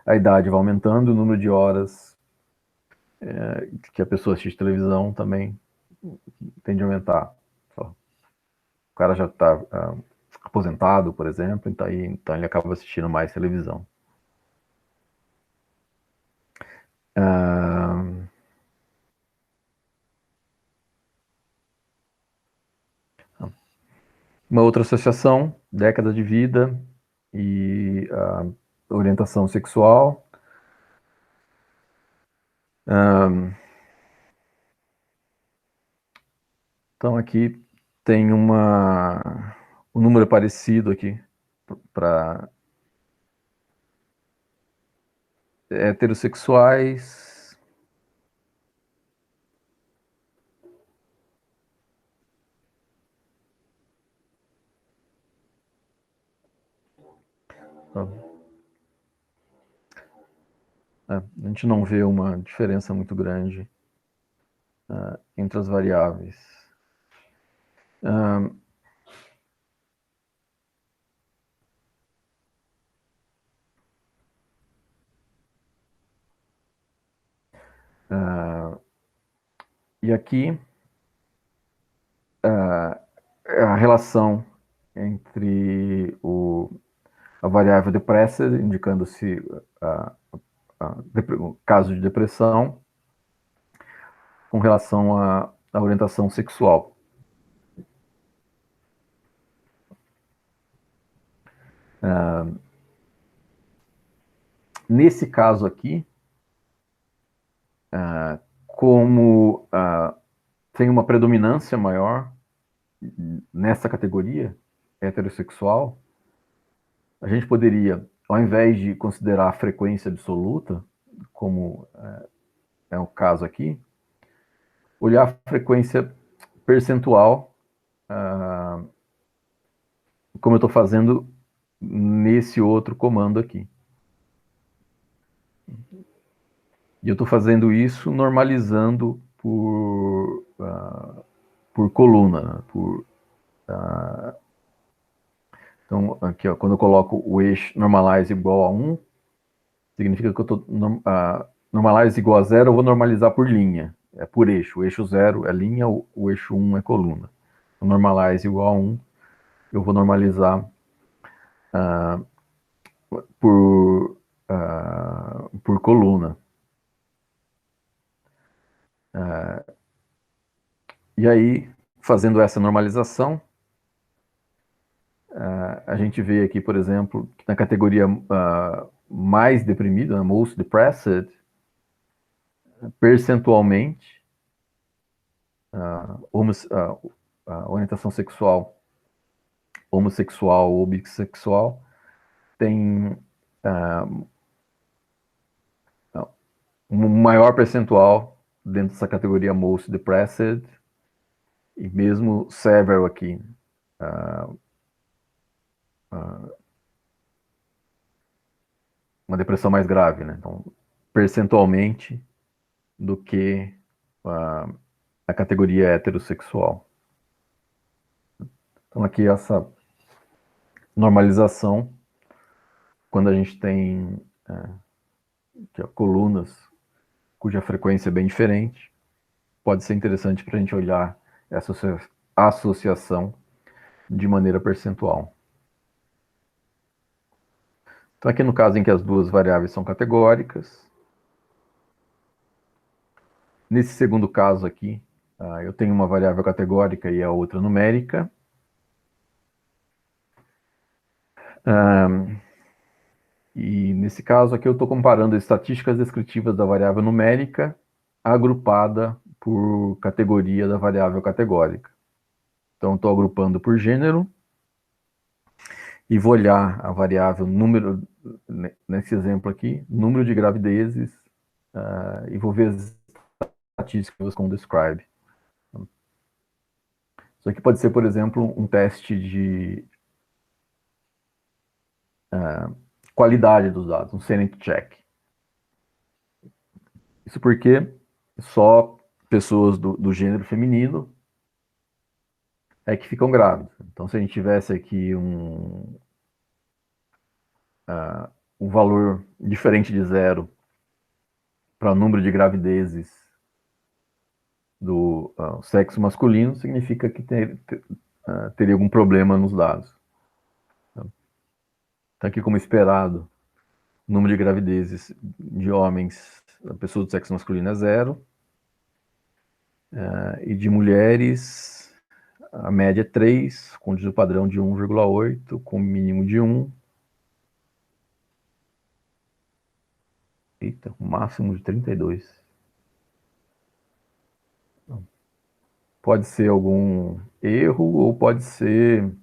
a idade vai aumentando, o número de horas que a pessoa assiste televisão também tende a aumentar. O cara já está aposentado, por exemplo, então ele acaba assistindo mais televisão. Uma outra associação, década de vida e orientação sexual. Então aqui tem um número parecido aqui para heterossexuais. A gente não vê uma diferença muito grande entre as variáveis. E aqui a relação entre a variável depressed, indicando se o caso de depressão, com relação à orientação sexual. Nesse caso aqui, como tem uma predominância maior nessa categoria heterossexual, a gente poderia, ao invés de considerar a frequência absoluta, como é o caso aqui, olhar a frequência percentual, como eu estou fazendo nesse outro comando aqui. E eu estou fazendo isso normalizando por coluna. Então, aqui, ó, quando eu coloco o eixo normalize igual a 1, significa que eu estou normalize igual a 0, eu vou normalizar por linha. É por eixo. O eixo 0 é linha, o eixo 1 é coluna. O normalize igual a 1, eu vou normalizar por coluna. E aí, fazendo essa normalização, a gente vê aqui, por exemplo, que na categoria mais deprimida, most depressed, percentualmente, a orientação sexual homossexual ou bissexual tem um maior percentual dentro dessa categoria most depressed, e mesmo severe aqui, uma depressão mais grave, né? Então, percentualmente do que a categoria heterossexual. Então, aqui essa normalização, quando a gente tem aqui, ó, colunas cuja frequência é bem diferente, pode ser interessante para a gente olhar essa associação de maneira percentual. Então, aqui no caso em que as duas variáveis são categóricas, nesse segundo caso aqui, eu tenho uma variável categórica e a outra numérica. E nesse caso aqui eu estou comparando as estatísticas descritivas da variável numérica agrupada por categoria da variável categórica. Então, estou agrupando por gênero e vou olhar a variável número, nesse exemplo aqui, número de gravidezes, e vou ver as estatísticas com describe. Isso aqui pode ser, por exemplo, um teste de qualidade dos dados, um sanity check. Isso porque só pessoas do gênero feminino é que ficam grávidas. Então, se a gente tivesse aqui um valor diferente de 0 para o número de gravidezes do sexo masculino, significa que teria algum problema nos dados. Então, aqui como esperado, o número de gravidezes de homens, pessoas do sexo masculino é 0, e de mulheres a média é 3, com desvio padrão de 1,8, com mínimo de 1. Eita, o máximo de 32. Pode ser algum erro ou pode ser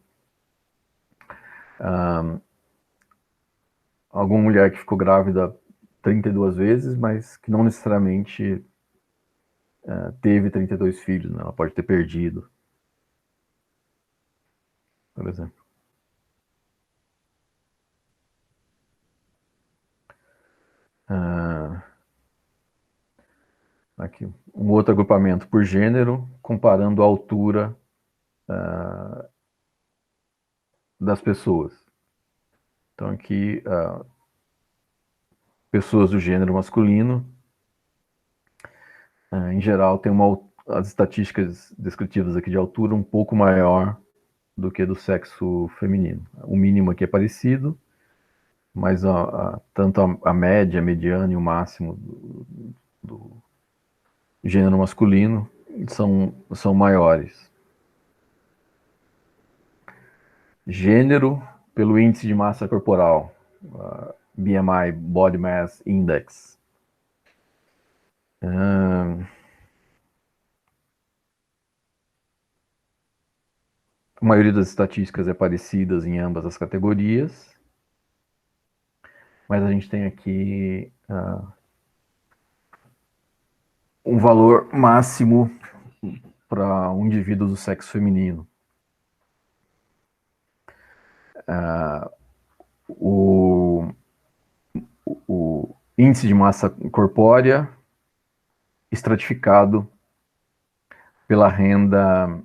alguma mulher que ficou grávida 32 vezes, mas que não necessariamente teve 32 filhos, né? Ela pode ter perdido, por exemplo. Aqui, um outro agrupamento por gênero, comparando a altura das pessoas. Então aqui, pessoas do gênero masculino, em geral, tem as estatísticas descritivas aqui de altura um pouco maior do que do sexo feminino. O mínimo aqui é parecido, mas tanto a média, a mediana e o máximo do gênero masculino são maiores. Gênero pelo índice de massa corporal, BMI, Body Mass Index. A maioria das estatísticas é parecida em ambas as categorias, mas a gente tem aqui um valor máximo para um indivíduo do sexo feminino. O índice de massa corpórea estratificado pela renda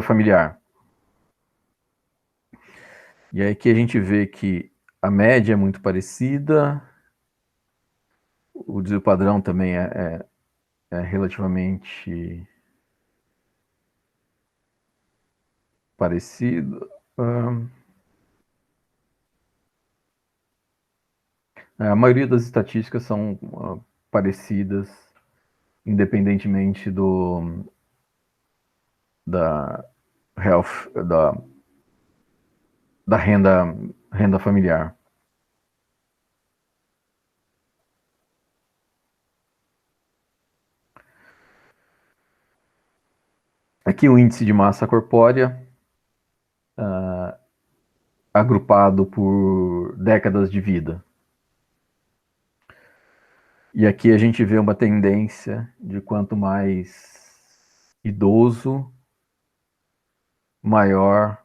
familiar. E aí que a gente vê que a média é muito parecida, o desvio padrão também é relativamente parecido. A maioria das estatísticas são parecidas, independentemente da health, da renda familiar. Aqui o índice de massa corpórea, agrupado por décadas de vida. E aqui a gente vê uma tendência de quanto mais idoso, maior,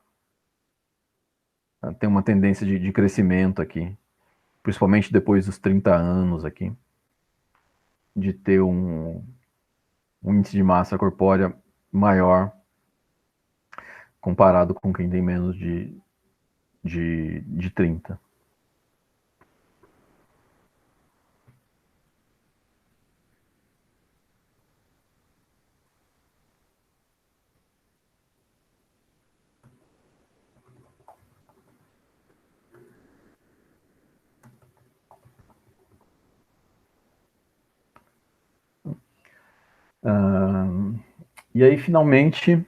tem uma tendência de crescimento aqui, principalmente depois dos 30 anos aqui, de ter um índice de massa corpórea maior comparado com quem tem menos de 30. E aí, finalmente,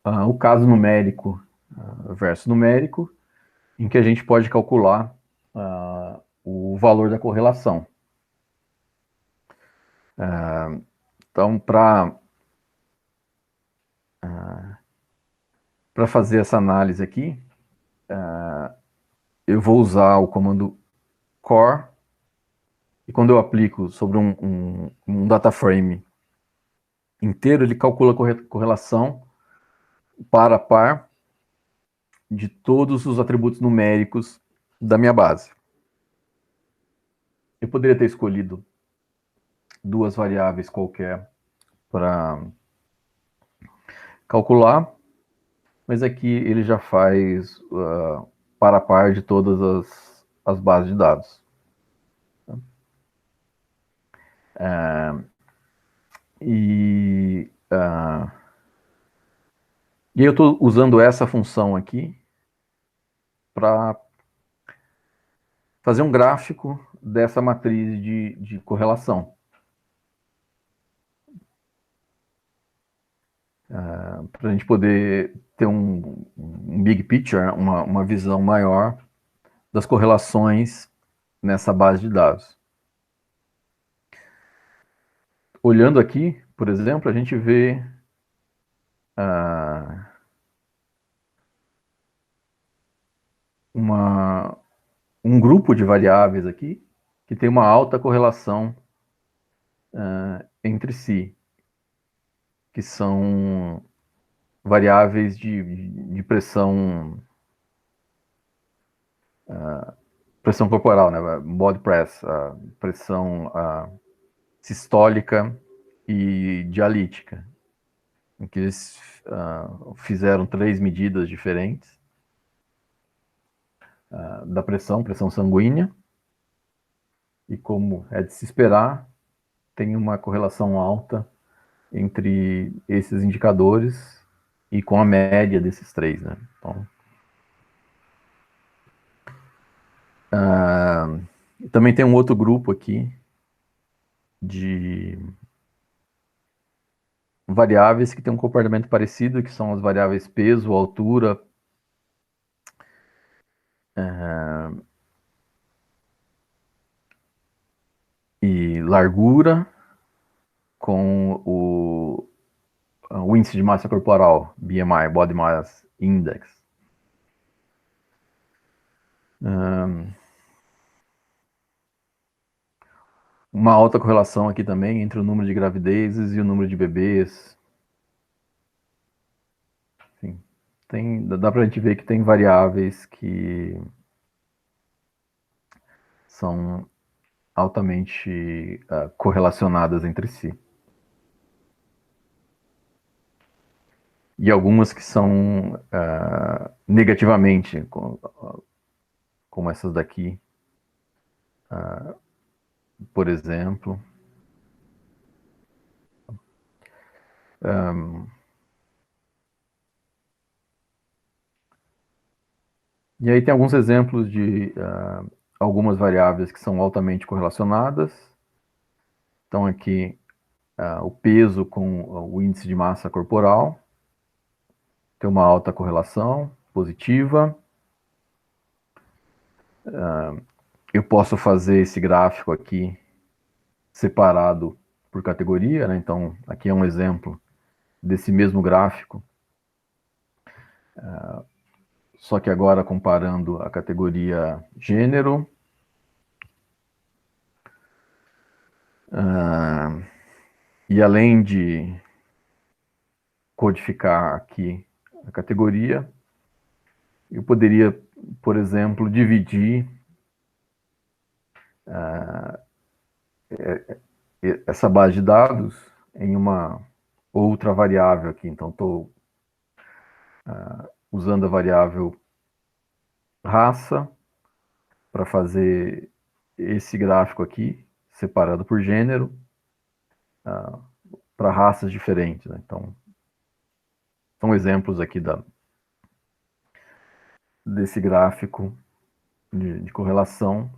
o caso numérico versus numérico, em que a gente pode calcular o valor da correlação. Então, para fazer essa análise aqui, eu vou usar o comando core, e quando eu aplico sobre um data frame inteiro, ele calcula a correlação par a par de todos os atributos numéricos da minha base. Eu poderia ter escolhido duas variáveis qualquer para calcular, mas aqui ele já faz par a par de todas as bases de dados. E aí eu estou usando essa função aqui para fazer um gráfico dessa matriz de correlação. Para a gente poder ter um big picture, uma visão maior das correlações nessa base de dados. Olhando aqui, por exemplo, a gente vê um grupo de variáveis aqui que tem uma alta correlação entre si, que são variáveis de pressão corporal, né? Body press, pressão sistólica e dialítica, em que eles fizeram 3 medidas diferentes da pressão sanguínea, e como é de se esperar, tem uma correlação alta entre esses indicadores e com a média desses 3, né? Então, também tem um outro grupo aqui de variáveis que tem um comportamento parecido, que são as variáveis peso, altura, e largura, com o índice de massa corporal, BMI, Body Mass Index. Uma alta correlação aqui também entre o número de gravidezes e o número de bebês. Enfim, dá pra gente ver que tem variáveis que são altamente correlacionadas entre si. E algumas que são negativamente, como essas daqui, por exemplo. E aí tem alguns exemplos de algumas variáveis que são altamente correlacionadas. Então aqui o peso com o índice de massa corporal tem uma alta correlação positiva. Eu posso fazer esse gráfico aqui separado por categoria, né? Então aqui é um exemplo desse mesmo gráfico, só que agora comparando a categoria gênero, e além de codificar aqui a categoria, eu poderia, por exemplo, dividir essa base de dados em uma outra variável aqui. Então, estou usando a variável raça para fazer esse gráfico aqui, separado por gênero, para raças diferentes, né? Então, são exemplos aqui desse gráfico de correlação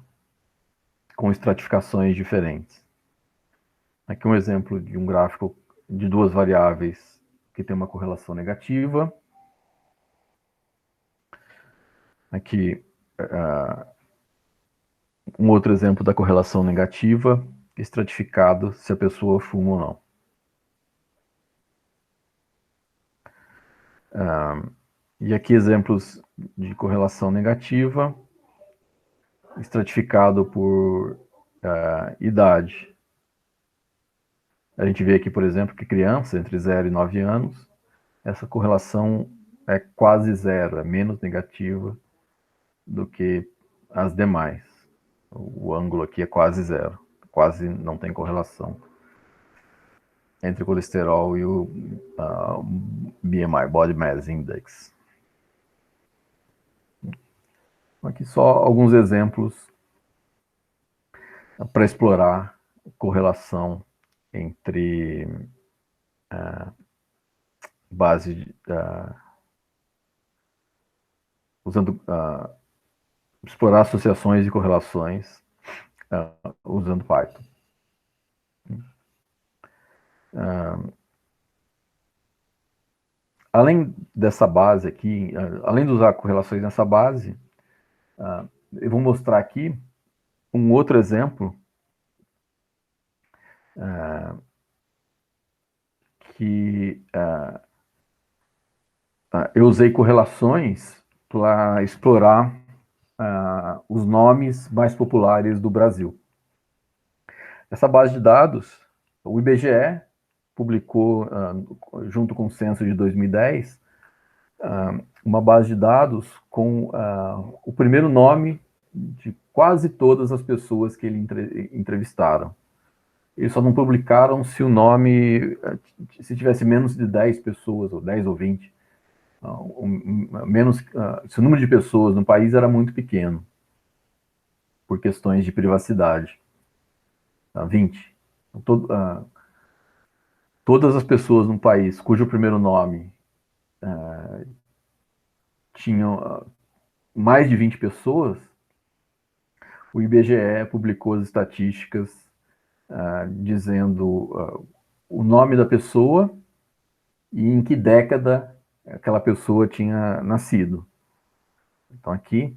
com estratificações diferentes. Aqui um exemplo de um gráfico de 2 variáveis que tem uma correlação negativa. Aqui um outro exemplo da correlação negativa, estratificado se a pessoa fuma ou não. E aqui exemplos de correlação negativa, estratificado por idade. A gente vê aqui, por exemplo, que crianças entre 0 e 9 anos, essa correlação é quase zero, é menos negativa do que as demais. O ângulo aqui é quase zero, quase não tem correlação entre o colesterol e o BMI, Body Mass Index. Aqui só alguns exemplos para explorar correlação entre base usando explorar associações e correlações usando Python. Além dessa base aqui, além de usar correlações nessa base, eu vou mostrar aqui um outro exemplo que eu usei correlações para explorar os nomes mais populares do Brasil. Essa base de dados, o IBGE publicou, junto com o censo de 2010, uma base de dados com o primeiro nome de quase todas as pessoas que ele entrevistaram. Eles só não publicaram se o nome, se tivesse menos de 10 pessoas, ou 10 ou 20. Menos, se o número de pessoas no país era muito pequeno, por questões de privacidade. 20. Todo, todas as pessoas no país cujo primeiro nome tinham mais de 20 pessoas, o IBGE publicou as estatísticas dizendo o nome da pessoa e em que década aquela pessoa tinha nascido. Então aqui,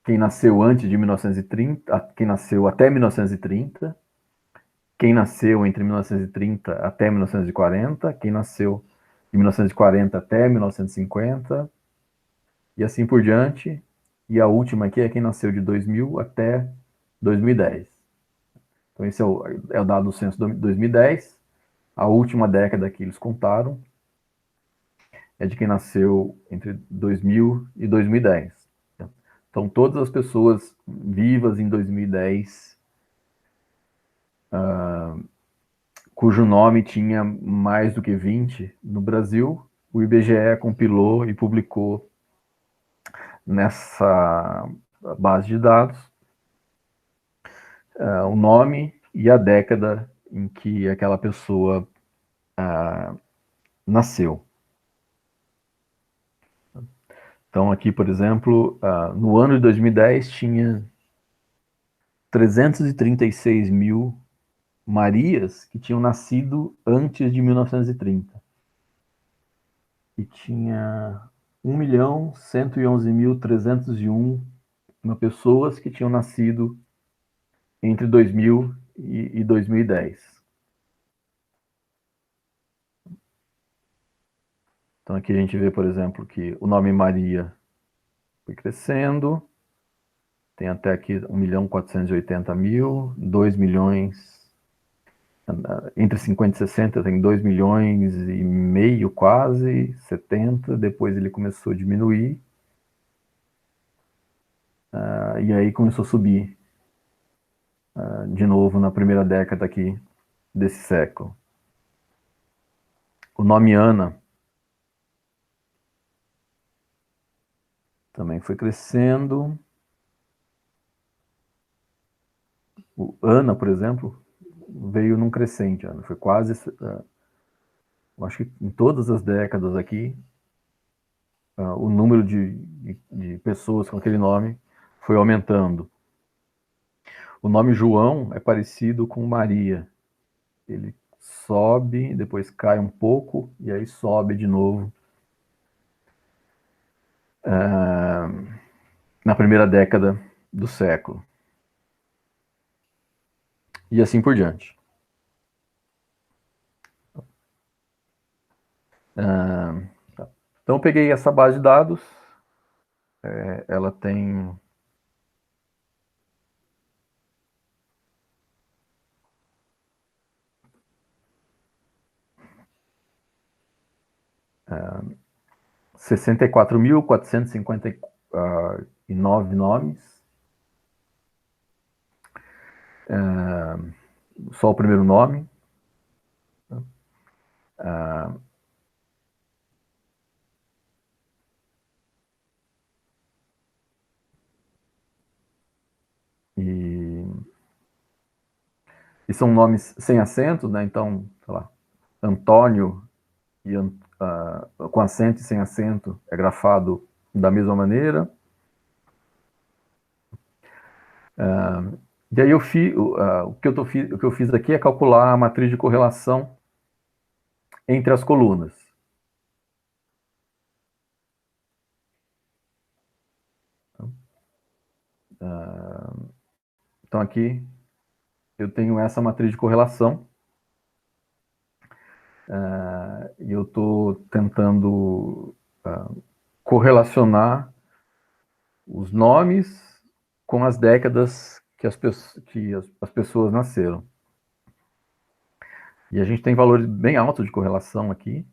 quem nasceu antes de 1930, quem nasceu até 1930, quem nasceu entre 1930 até 1940, quem nasceu de 1940 até 1950, e assim por diante. E a última aqui é quem nasceu de 2000 até 2010. Então esse é o dado do censo de 2010. A última década que eles contaram é de quem nasceu entre 2000 e 2010. Então, todas as pessoas vivas em 2010, cujo nome tinha mais do que 20 no Brasil, o IBGE compilou e publicou nessa base de dados o nome e a década em que aquela pessoa nasceu. Então, aqui, por exemplo, no ano de 2010 tinha 336 mil Marias que tinham nascido antes de 1930. E tinha 1.111.301 pessoas que tinham nascido entre 2000 e 2010. Então aqui a gente vê, por exemplo, que o nome Maria foi crescendo, tem até aqui 1.480.000, 2 milhões, entre 50 e 60 tem 2 milhões e meio quase, 70, depois ele começou a diminuir, e aí começou a subir de novo na primeira década aqui desse século. O nome Ana também foi crescendo. O Ana, por exemplo, veio num crescente. Ana. Foi quase, acho que em todas as décadas aqui, o número de pessoas com aquele nome foi aumentando. O nome João é parecido com Maria. Ele sobe, depois cai um pouco e aí sobe de novo na primeira década do século. E assim por diante. Então eu peguei essa base de dados, ela tem uh, 64.459 nomes, só o primeiro nome. E, e são nomes sem acento, né? Então, sei lá, Antônio e, com acento e sem acento é grafado da mesma maneira. E aí o que eu fiz aqui é calcular a matriz de correlação entre as colunas. Então aqui eu tenho essa matriz de correlação e eu estou tentando correlacionar os nomes com as décadas que as pessoas nasceram. E a gente tem valores bem altos de correlação aqui.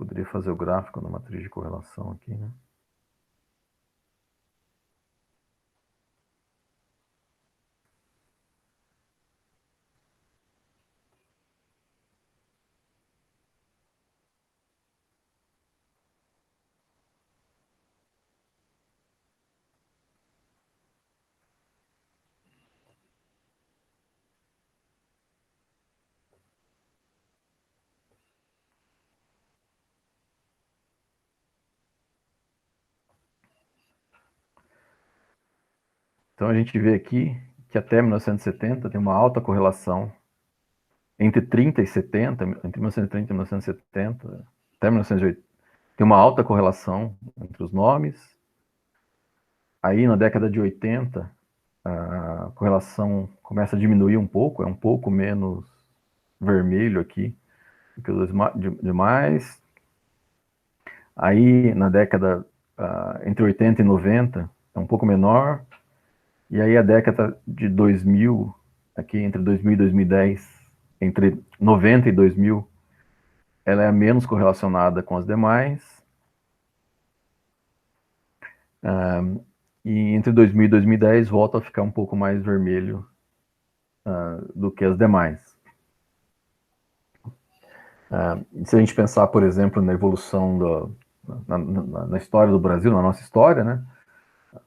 Poderia fazer o gráfico da matriz de correlação aqui, né? Então a gente vê aqui que até 1970 tem uma alta correlação entre 30 e 70, entre 1930 e 1970, até 1980, tem uma alta correlação entre os nomes. Aí na década de 80, a correlação começa a diminuir um pouco, é um pouco menos vermelho aqui do que os demais. Aí na década entre 80 e 90 é um pouco menor. E aí a década de 2000, aqui entre 2000 e 2010, entre 90 e 2000, ela é menos correlacionada com as demais. E entre 2000 e 2010 volta a ficar um pouco mais vermelho do que as demais. Se a gente pensar, por exemplo, na evolução na história do Brasil, na nossa história, né?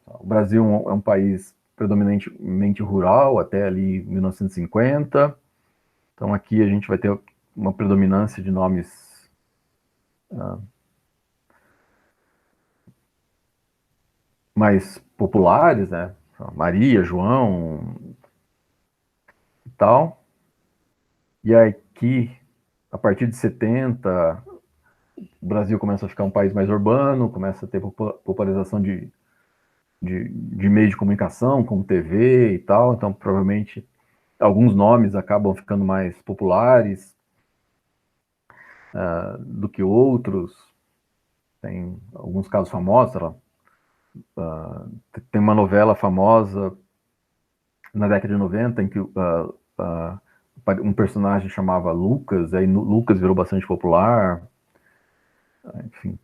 O Brasil é um país predominantemente rural até ali 1950. Então aqui a gente vai ter uma predominância de nomes mais populares, né? Maria, João e tal. E aqui, a partir de 70, o Brasil começa a ficar um país mais urbano, começa a ter popularização de meios de comunicação, como TV e tal. Então, provavelmente, alguns nomes acabam ficando mais populares do que outros. Tem alguns casos famosos. Tem uma novela famosa na década de 90 em que um personagem chamava Lucas, aí Lucas virou bastante popular. Enfim,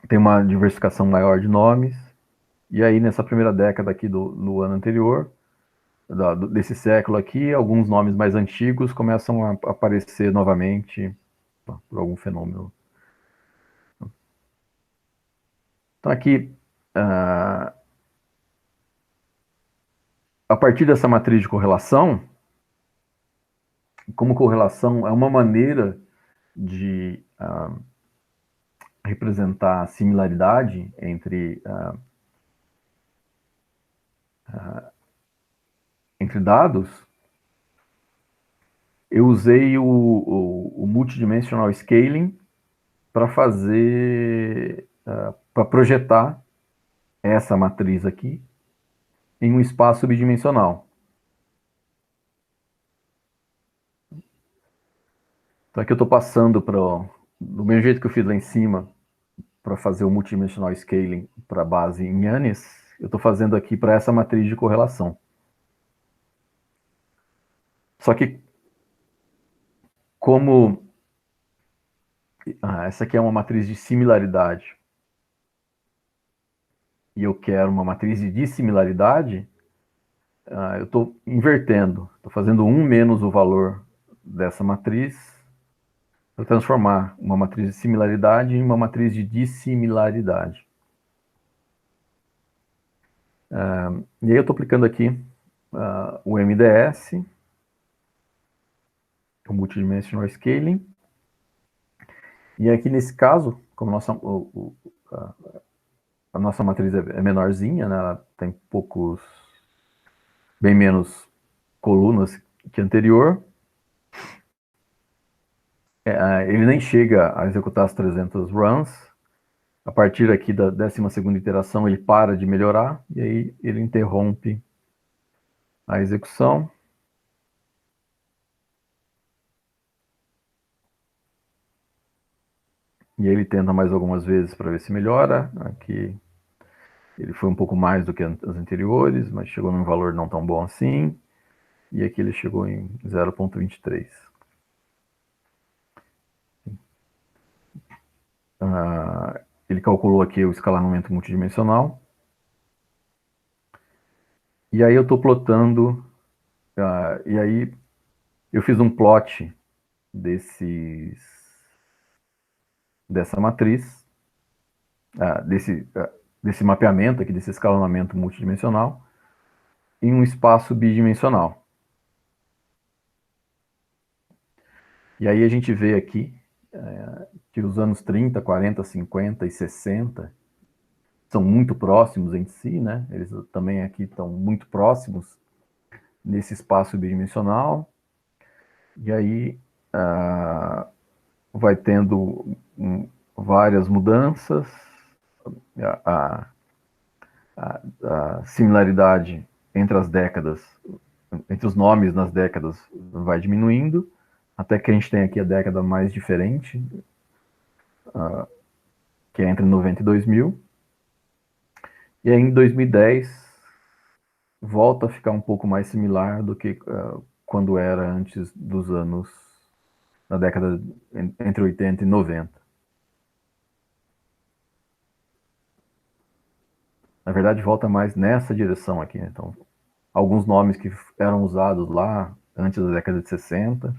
tem uma diversificação maior de nomes. E aí, nessa primeira década aqui do ano anterior, desse século aqui, alguns nomes mais antigos começam a aparecer novamente por algum fenômeno. Então, aqui, a partir dessa matriz de correlação, como correlação é uma maneira de representar a similaridade entre dados, eu usei o multidimensional scaling para fazer, para projetar essa matriz aqui em um espaço bidimensional. Então aqui eu estou passando do mesmo jeito que eu fiz lá em cima, para fazer o multidimensional scaling para a base em Yannis, eu estou fazendo aqui para essa matriz de correlação. Só que como essa aqui é uma matriz de similaridade e eu quero uma matriz de dissimilaridade, eu estou invertendo, estou fazendo 1 menos o valor dessa matriz para transformar uma matriz de similaridade em uma matriz de dissimilaridade. E aí eu estou aplicando aqui o MDS, o Multidimensional Scaling, e aqui nesse caso, como a nossa matriz é menorzinha, né, ela tem bem menos colunas que a anterior, ele nem chega a executar as 300 runs. A partir aqui da 12ª iteração ele para de melhorar e aí ele interrompe a execução. E aí ele tenta mais algumas vezes para ver se melhora. Aqui ele foi um pouco mais do que as anteriores, mas chegou num valor não tão bom assim. E aqui ele chegou em 0,23. Ele calculou aqui o escalonamento multidimensional. E aí eu estou plotando, e aí eu fiz um plot dessa matriz, ah, desse, ah, desse mapeamento aqui, desse escalonamento multidimensional, em um espaço bidimensional. E aí a gente vê aqui que os anos 30, 40, 50 e 60 são muito próximos entre si, né? Eles também aqui estão muito próximos nesse espaço bidimensional. E aí vai tendo várias mudanças, a, a similaridade entre as décadas, entre os nomes nas décadas vai diminuindo, até que a gente tem aqui a década mais diferente, que é entre 90 e 2000. E aí em 2010 volta a ficar um pouco mais similar do que quando era antes dos anos, na década entre 80 e 90. Na verdade, volta mais nessa direção aqui. Né? Então, alguns nomes que eram usados lá antes da década de 60,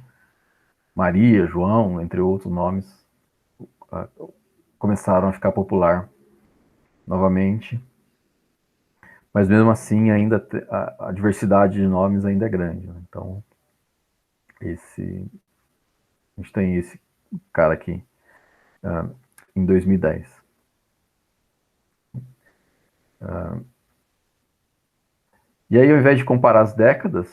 Maria, João, entre outros nomes, começaram a ficar popular novamente. Mas mesmo assim, ainda a diversidade de nomes ainda é grande. Né? Então, a gente tem esse cara aqui em 2010. E aí, ao invés de comparar as décadas,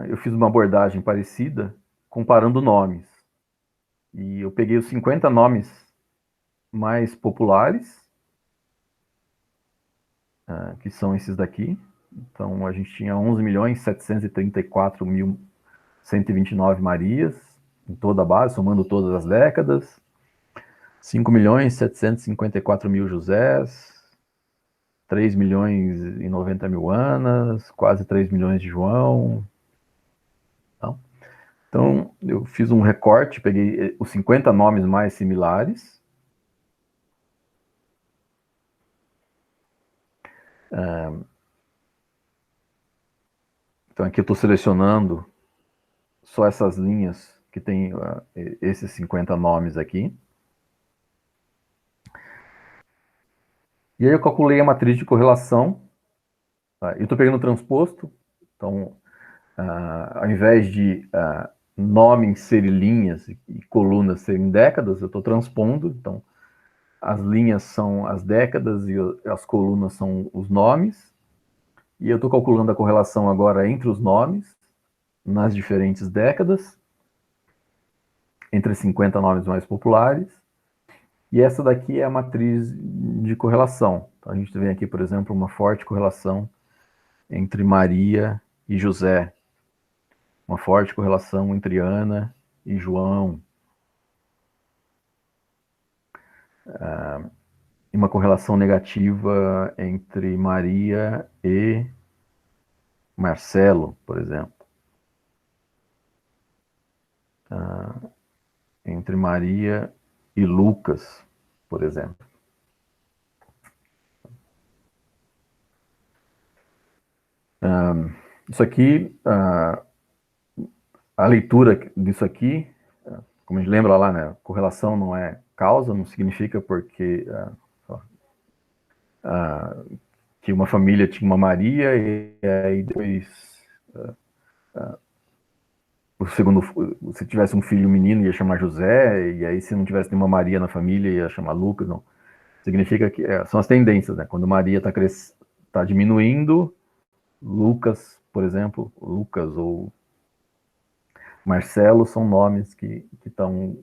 eu fiz uma abordagem parecida comparando nomes. E eu peguei os 50 nomes mais populares, que são esses daqui. Então, a gente tinha 11.734.129 Marias em toda a base, somando todas as décadas. 5.754.000 Josés, 3.090.000 Anas, quase 3 milhões de João. Então, eu fiz um recorte, peguei os 50 nomes mais similares. Então, aqui eu estou selecionando só essas linhas que tem esses 50 nomes aqui. E aí eu calculei a matriz de correlação. Tá? Eu estou pegando o transposto. Então, ao invés de nomes serem linhas e colunas serem décadas, eu estou transpondo. Então, as linhas são as décadas e as colunas são os nomes. E eu estou calculando a correlação agora entre os nomes nas diferentes décadas, entre 50 nomes mais populares. E essa daqui é a matriz de correlação. Então, a gente vê aqui, por exemplo, uma forte correlação entre Maria e José, uma forte correlação entre Ana e João, e uma correlação negativa entre Maria e Marcelo, por exemplo, entre Maria e Lucas, por exemplo. Isso aqui, a leitura disso aqui, como a gente lembra lá, né? Correlação não é causa, não significa porque que uma família tinha uma Maria e aí depois o segundo, se tivesse um filho menino ia chamar José e aí se não tivesse nenhuma Maria na família ia chamar Lucas, não. Significa que são as tendências, né? Quando Maria está tá diminuindo, Lucas, por exemplo, Lucas ou Marcelo são nomes que estão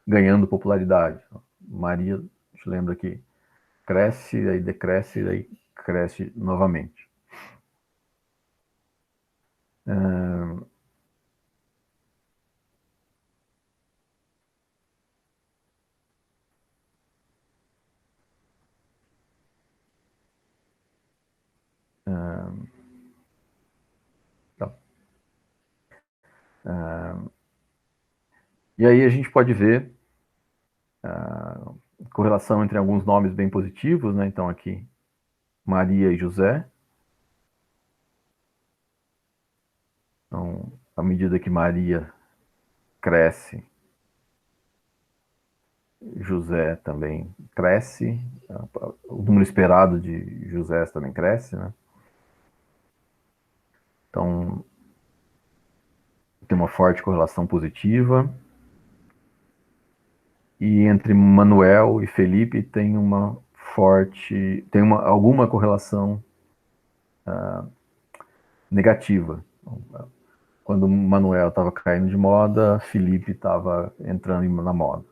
ganhando popularidade. Maria, a gente lembra que cresce, aí decresce, aí cresce novamente. Tá. E aí a gente pode ver correlação entre alguns nomes bem positivos, né? Então aqui Maria e José. Então, à medida que Maria cresce, José também cresce, o número esperado de José também cresce, né? Então, tem uma forte correlação positiva. E entre Manuel e Felipe tem uma forte, tem alguma correlação negativa. Quando Manuel estava caindo de moda, Felipe estava entrando na moda.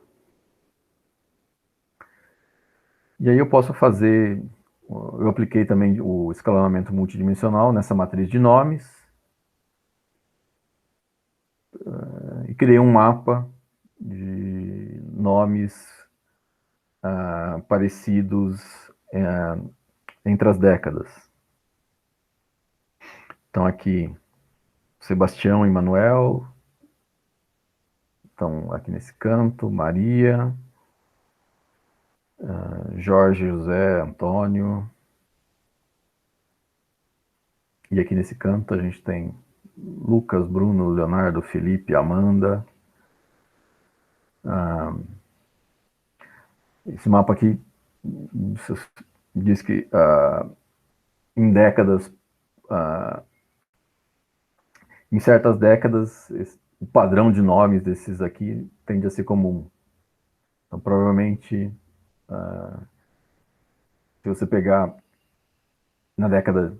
E aí eu posso fazer, eu apliquei também o escalonamento multidimensional nessa matriz de nomes e criei um mapa de nomes parecidos entre as décadas. Então aqui, Sebastião e Manuel, então aqui nesse canto, Maria, Jorge, José, Antônio. E aqui nesse canto a gente tem Lucas, Bruno, Leonardo, Felipe, Amanda. Esse mapa aqui diz que em décadas, em certas décadas, o padrão de nomes desses aqui tende a ser comum. Então, provavelmente, se você pegar na década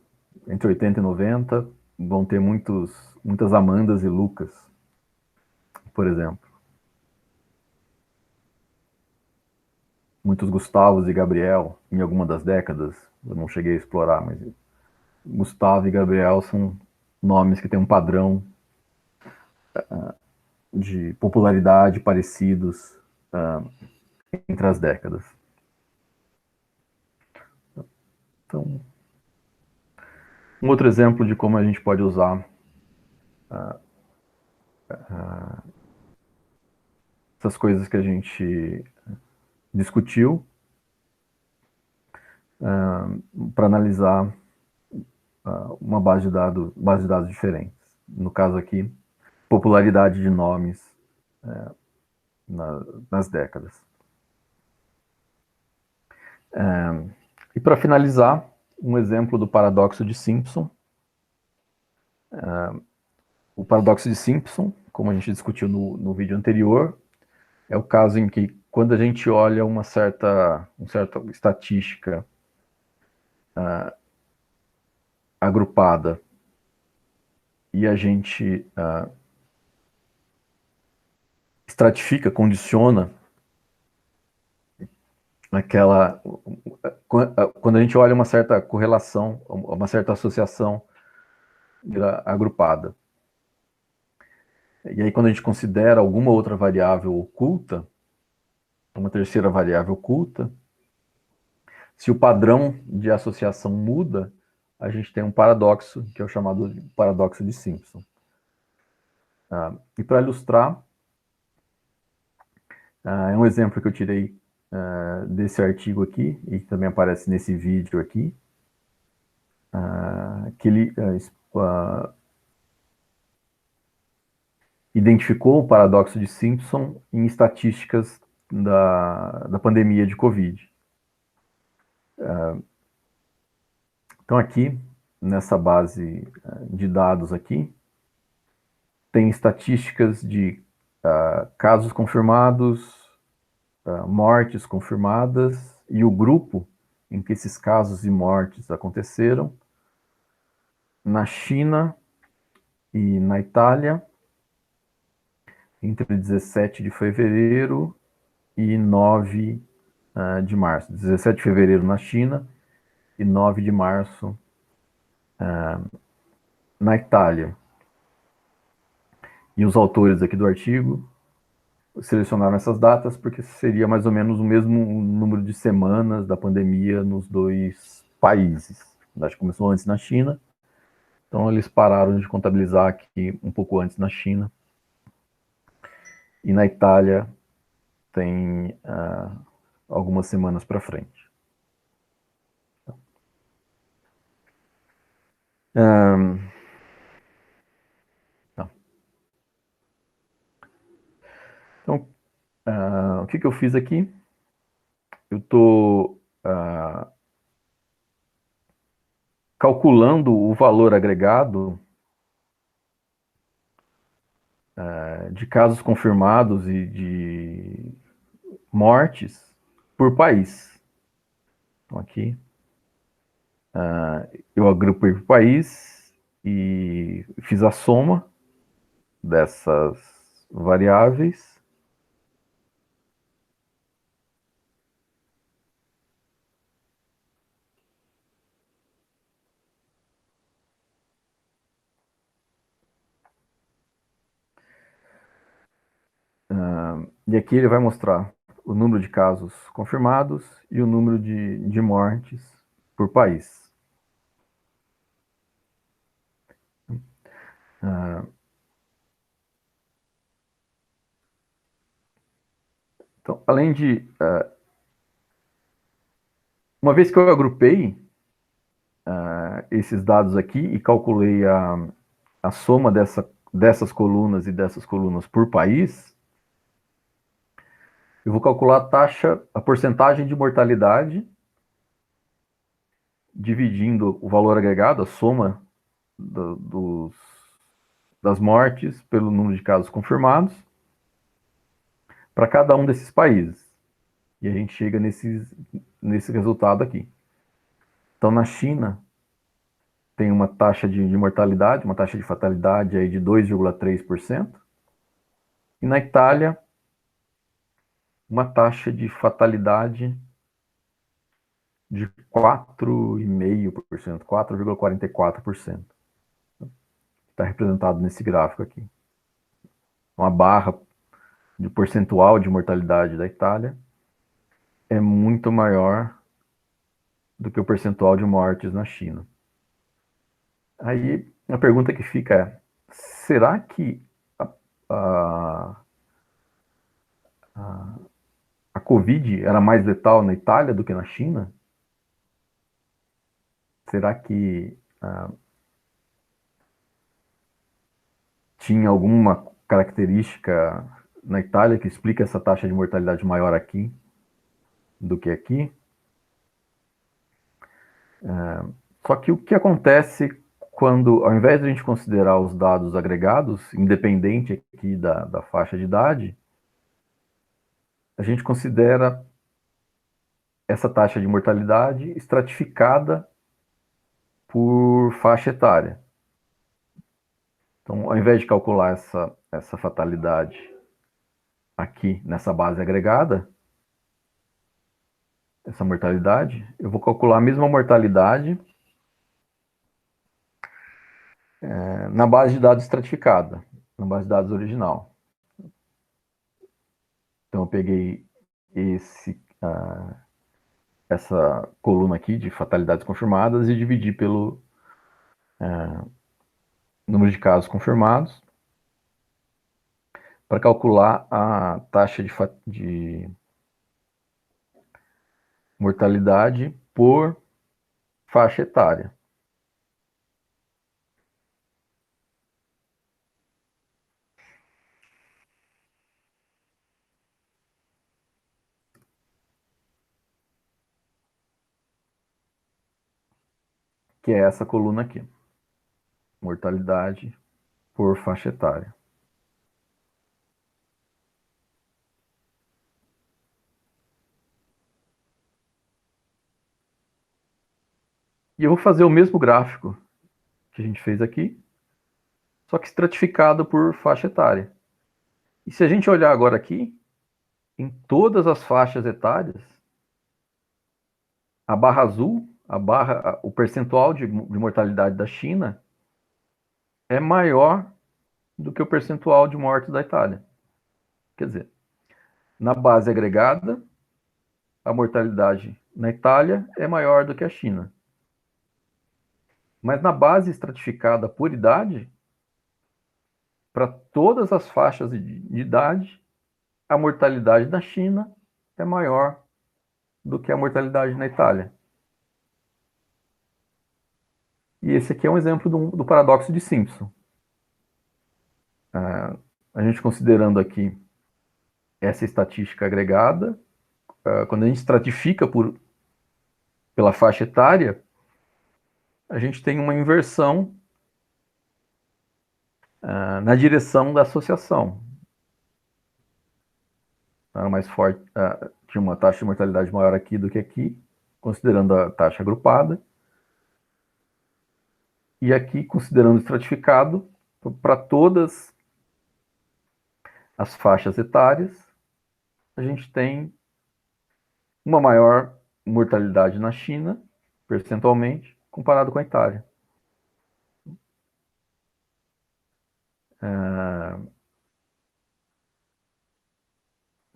entre 80 e 90, vão ter muitas Amandas e Lucas, por exemplo. Muitos Gustavos e Gabriel, em alguma das décadas, eu não cheguei a explorar, mas Gustavo e Gabriel são nomes que têm um padrão de popularidade parecidos entre as décadas. Então, um outro exemplo de como a gente pode usar essas coisas que a gente discutiu para analisar uma base de dados diferentes. No caso aqui, popularidade de nomes nas décadas. E para finalizar, um exemplo do paradoxo de Simpson. O paradoxo de Simpson, como a gente discutiu no vídeo anterior, é o caso em que quando a gente olha uma certa estatística agrupada e a gente estratifica, condiciona aquela... Quando a gente olha uma certa correlação, uma certa associação agrupada. E aí quando a gente considera alguma outra variável oculta, uma terceira variável oculta, se o padrão de associação muda, a gente tem um paradoxo, que é o chamado de paradoxo de Simpson. E para ilustrar, é um exemplo que eu tirei desse artigo aqui, e que também aparece nesse vídeo aqui, que ele identificou o paradoxo de Simpson em estatísticas da pandemia de Covid. Então aqui, nessa base de dados aqui, tem estatísticas de casos confirmados, mortes confirmadas, e o grupo em que esses casos e mortes aconteceram, na China e na Itália, entre 17 de fevereiro e 9 de março. 17 de fevereiro na China e 9 de março na Itália. E os autores aqui do artigo selecionaram essas datas porque seria mais ou menos o mesmo número de semanas da pandemia nos dois países. Acho que começou antes na China, então eles pararam de contabilizar aqui um pouco antes na China. E na Itália tem algumas semanas para frente. Tá. Então, o que eu fiz aqui? Eu estou calculando o valor agregado de casos confirmados e de mortes por país. Então, aqui eu agrupei por país e fiz a soma dessas variáveis. E aqui ele vai mostrar o número de casos confirmados e o número de mortes por país. Então, além de... uma vez que eu agrupei esses dados aqui e calculei a soma dessas colunas e dessas colunas por país, eu vou calcular a porcentagem de mortalidade, dividindo o valor agregado, a soma das mortes pelo número de casos confirmados, para cada um desses países. E a gente chega nesse resultado aqui. Então, na China, tem uma taxa de mortalidade, uma taxa de fatalidade aí de 2,3%. E na Itália, uma taxa de fatalidade de 4,5%, 4,44%. Está representado nesse gráfico aqui. Uma barra de percentual de mortalidade da Itália é muito maior do que o percentual de mortes na China. Aí a pergunta que fica é: será que a, a Covid era mais letal na Itália do que na China? Será que tinha alguma característica na Itália que explica essa taxa de mortalidade maior aqui do que aqui? Só que o que acontece quando, ao invés de a gente considerar os dados agregados, independente aqui da faixa de idade, a gente considera essa taxa de mortalidade estratificada por faixa etária. Então, ao invés de calcular essa fatalidade aqui nessa base agregada, essa mortalidade, eu vou calcular a mesma mortalidade na base de dados estratificada, na base de dados original. Então, eu peguei essa coluna aqui de fatalidades confirmadas e dividi pelo número de casos confirmados para calcular a taxa de mortalidade por faixa etária. Que é essa coluna aqui. Mortalidade por faixa etária. E eu vou fazer o mesmo gráfico que a gente fez aqui, só que estratificado por faixa etária. E se a gente olhar agora aqui, em todas as faixas etárias, a barra azul, o percentual de mortalidade da China é maior do que o percentual de mortes da Itália. Quer dizer, na base agregada, a mortalidade na Itália é maior do que a China. Mas na base estratificada por idade, para todas as faixas de idade, a mortalidade na China é maior do que a mortalidade na Itália. E esse aqui é um exemplo do paradoxo de Simpson. A gente considerando aqui essa estatística agregada, quando a gente estratifica pela faixa etária, a gente tem uma inversão na direção da associação. Era mais forte, tinha uma taxa de mortalidade maior aqui do que aqui, considerando a taxa agrupada. E aqui, considerando estratificado, para todas as faixas etárias, a gente tem uma maior mortalidade na China, percentualmente, comparado com a Itália.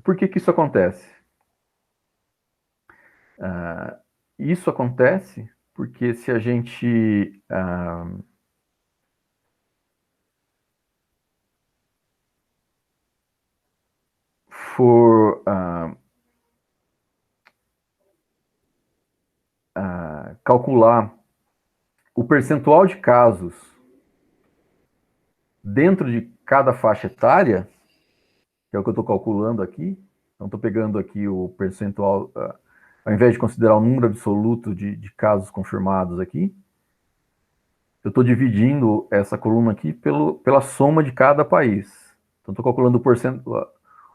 Por que que isso acontece? Isso acontece porque se a gente for calcular o percentual de casos dentro de cada faixa etária, que é o que eu estou calculando aqui, então estou pegando aqui o percentual, ao invés de considerar o número absoluto de casos confirmados aqui, eu estou dividindo essa coluna aqui pela soma de cada país. Então estou calculando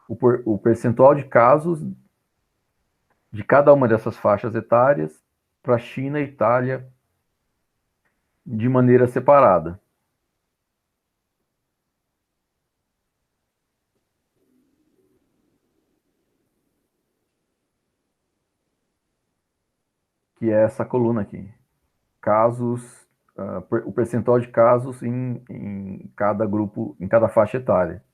o percentual de casos de cada uma dessas faixas etárias para China e Itália de maneira separada. Que é essa coluna aqui. Casos, o percentual de casos em cada grupo, em cada faixa etária.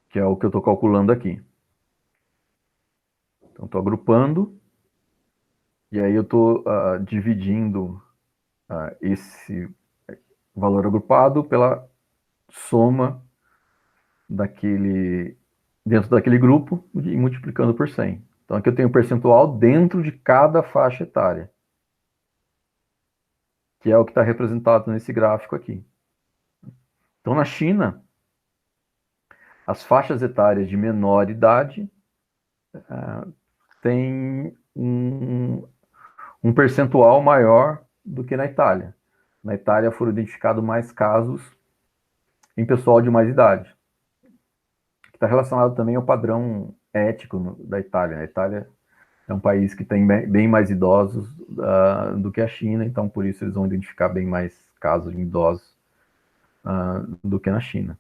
Que é o que eu estou calculando aqui. Então, estou agrupando, e aí eu estou dividindo esse valor agrupado pela soma dentro daquele grupo e multiplicando por 100. Então, aqui eu tenho o percentual dentro de cada faixa etária, que é o que está representado nesse gráfico aqui. Então, na China, as faixas etárias de menor idade têm um percentual maior do que na Itália. Na Itália foram identificados mais casos em pessoal de mais idade, que está relacionado também ao padrão ético da Itália. A Itália é um país que tem bem mais idosos do que a China, então por isso eles vão identificar bem mais casos de idosos do que na China.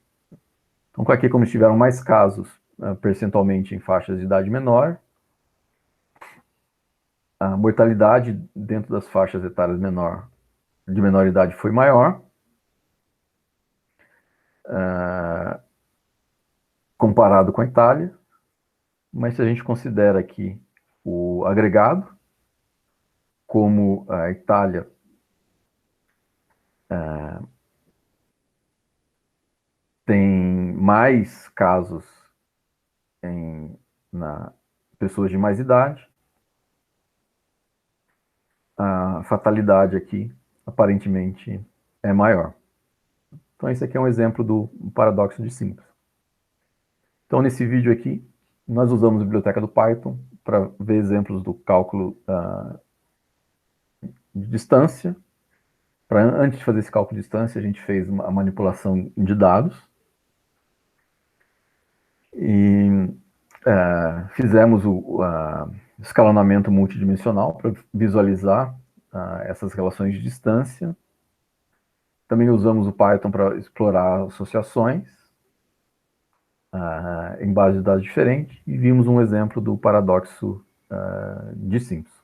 Então, aqui, como tiveram mais casos percentualmente em faixas de idade menor, a mortalidade dentro das faixas etárias de menor idade foi maior, comparado com a Itália, mas se a gente considera aqui o agregado, como a Itália tem mais casos na pessoas de mais idade, a fatalidade aqui aparentemente é maior. Então esse aqui é um exemplo do paradoxo de Simpson. Então nesse vídeo aqui, nós usamos a biblioteca do Python para ver exemplos do cálculo de distância. Antes de fazer esse cálculo de distância, a gente fez a manipulação de dados. E fizemos o escalonamento multidimensional para visualizar essas relações de distância. Também usamos o Python para explorar associações em bases de dados diferentes e vimos um exemplo do paradoxo de Simpson.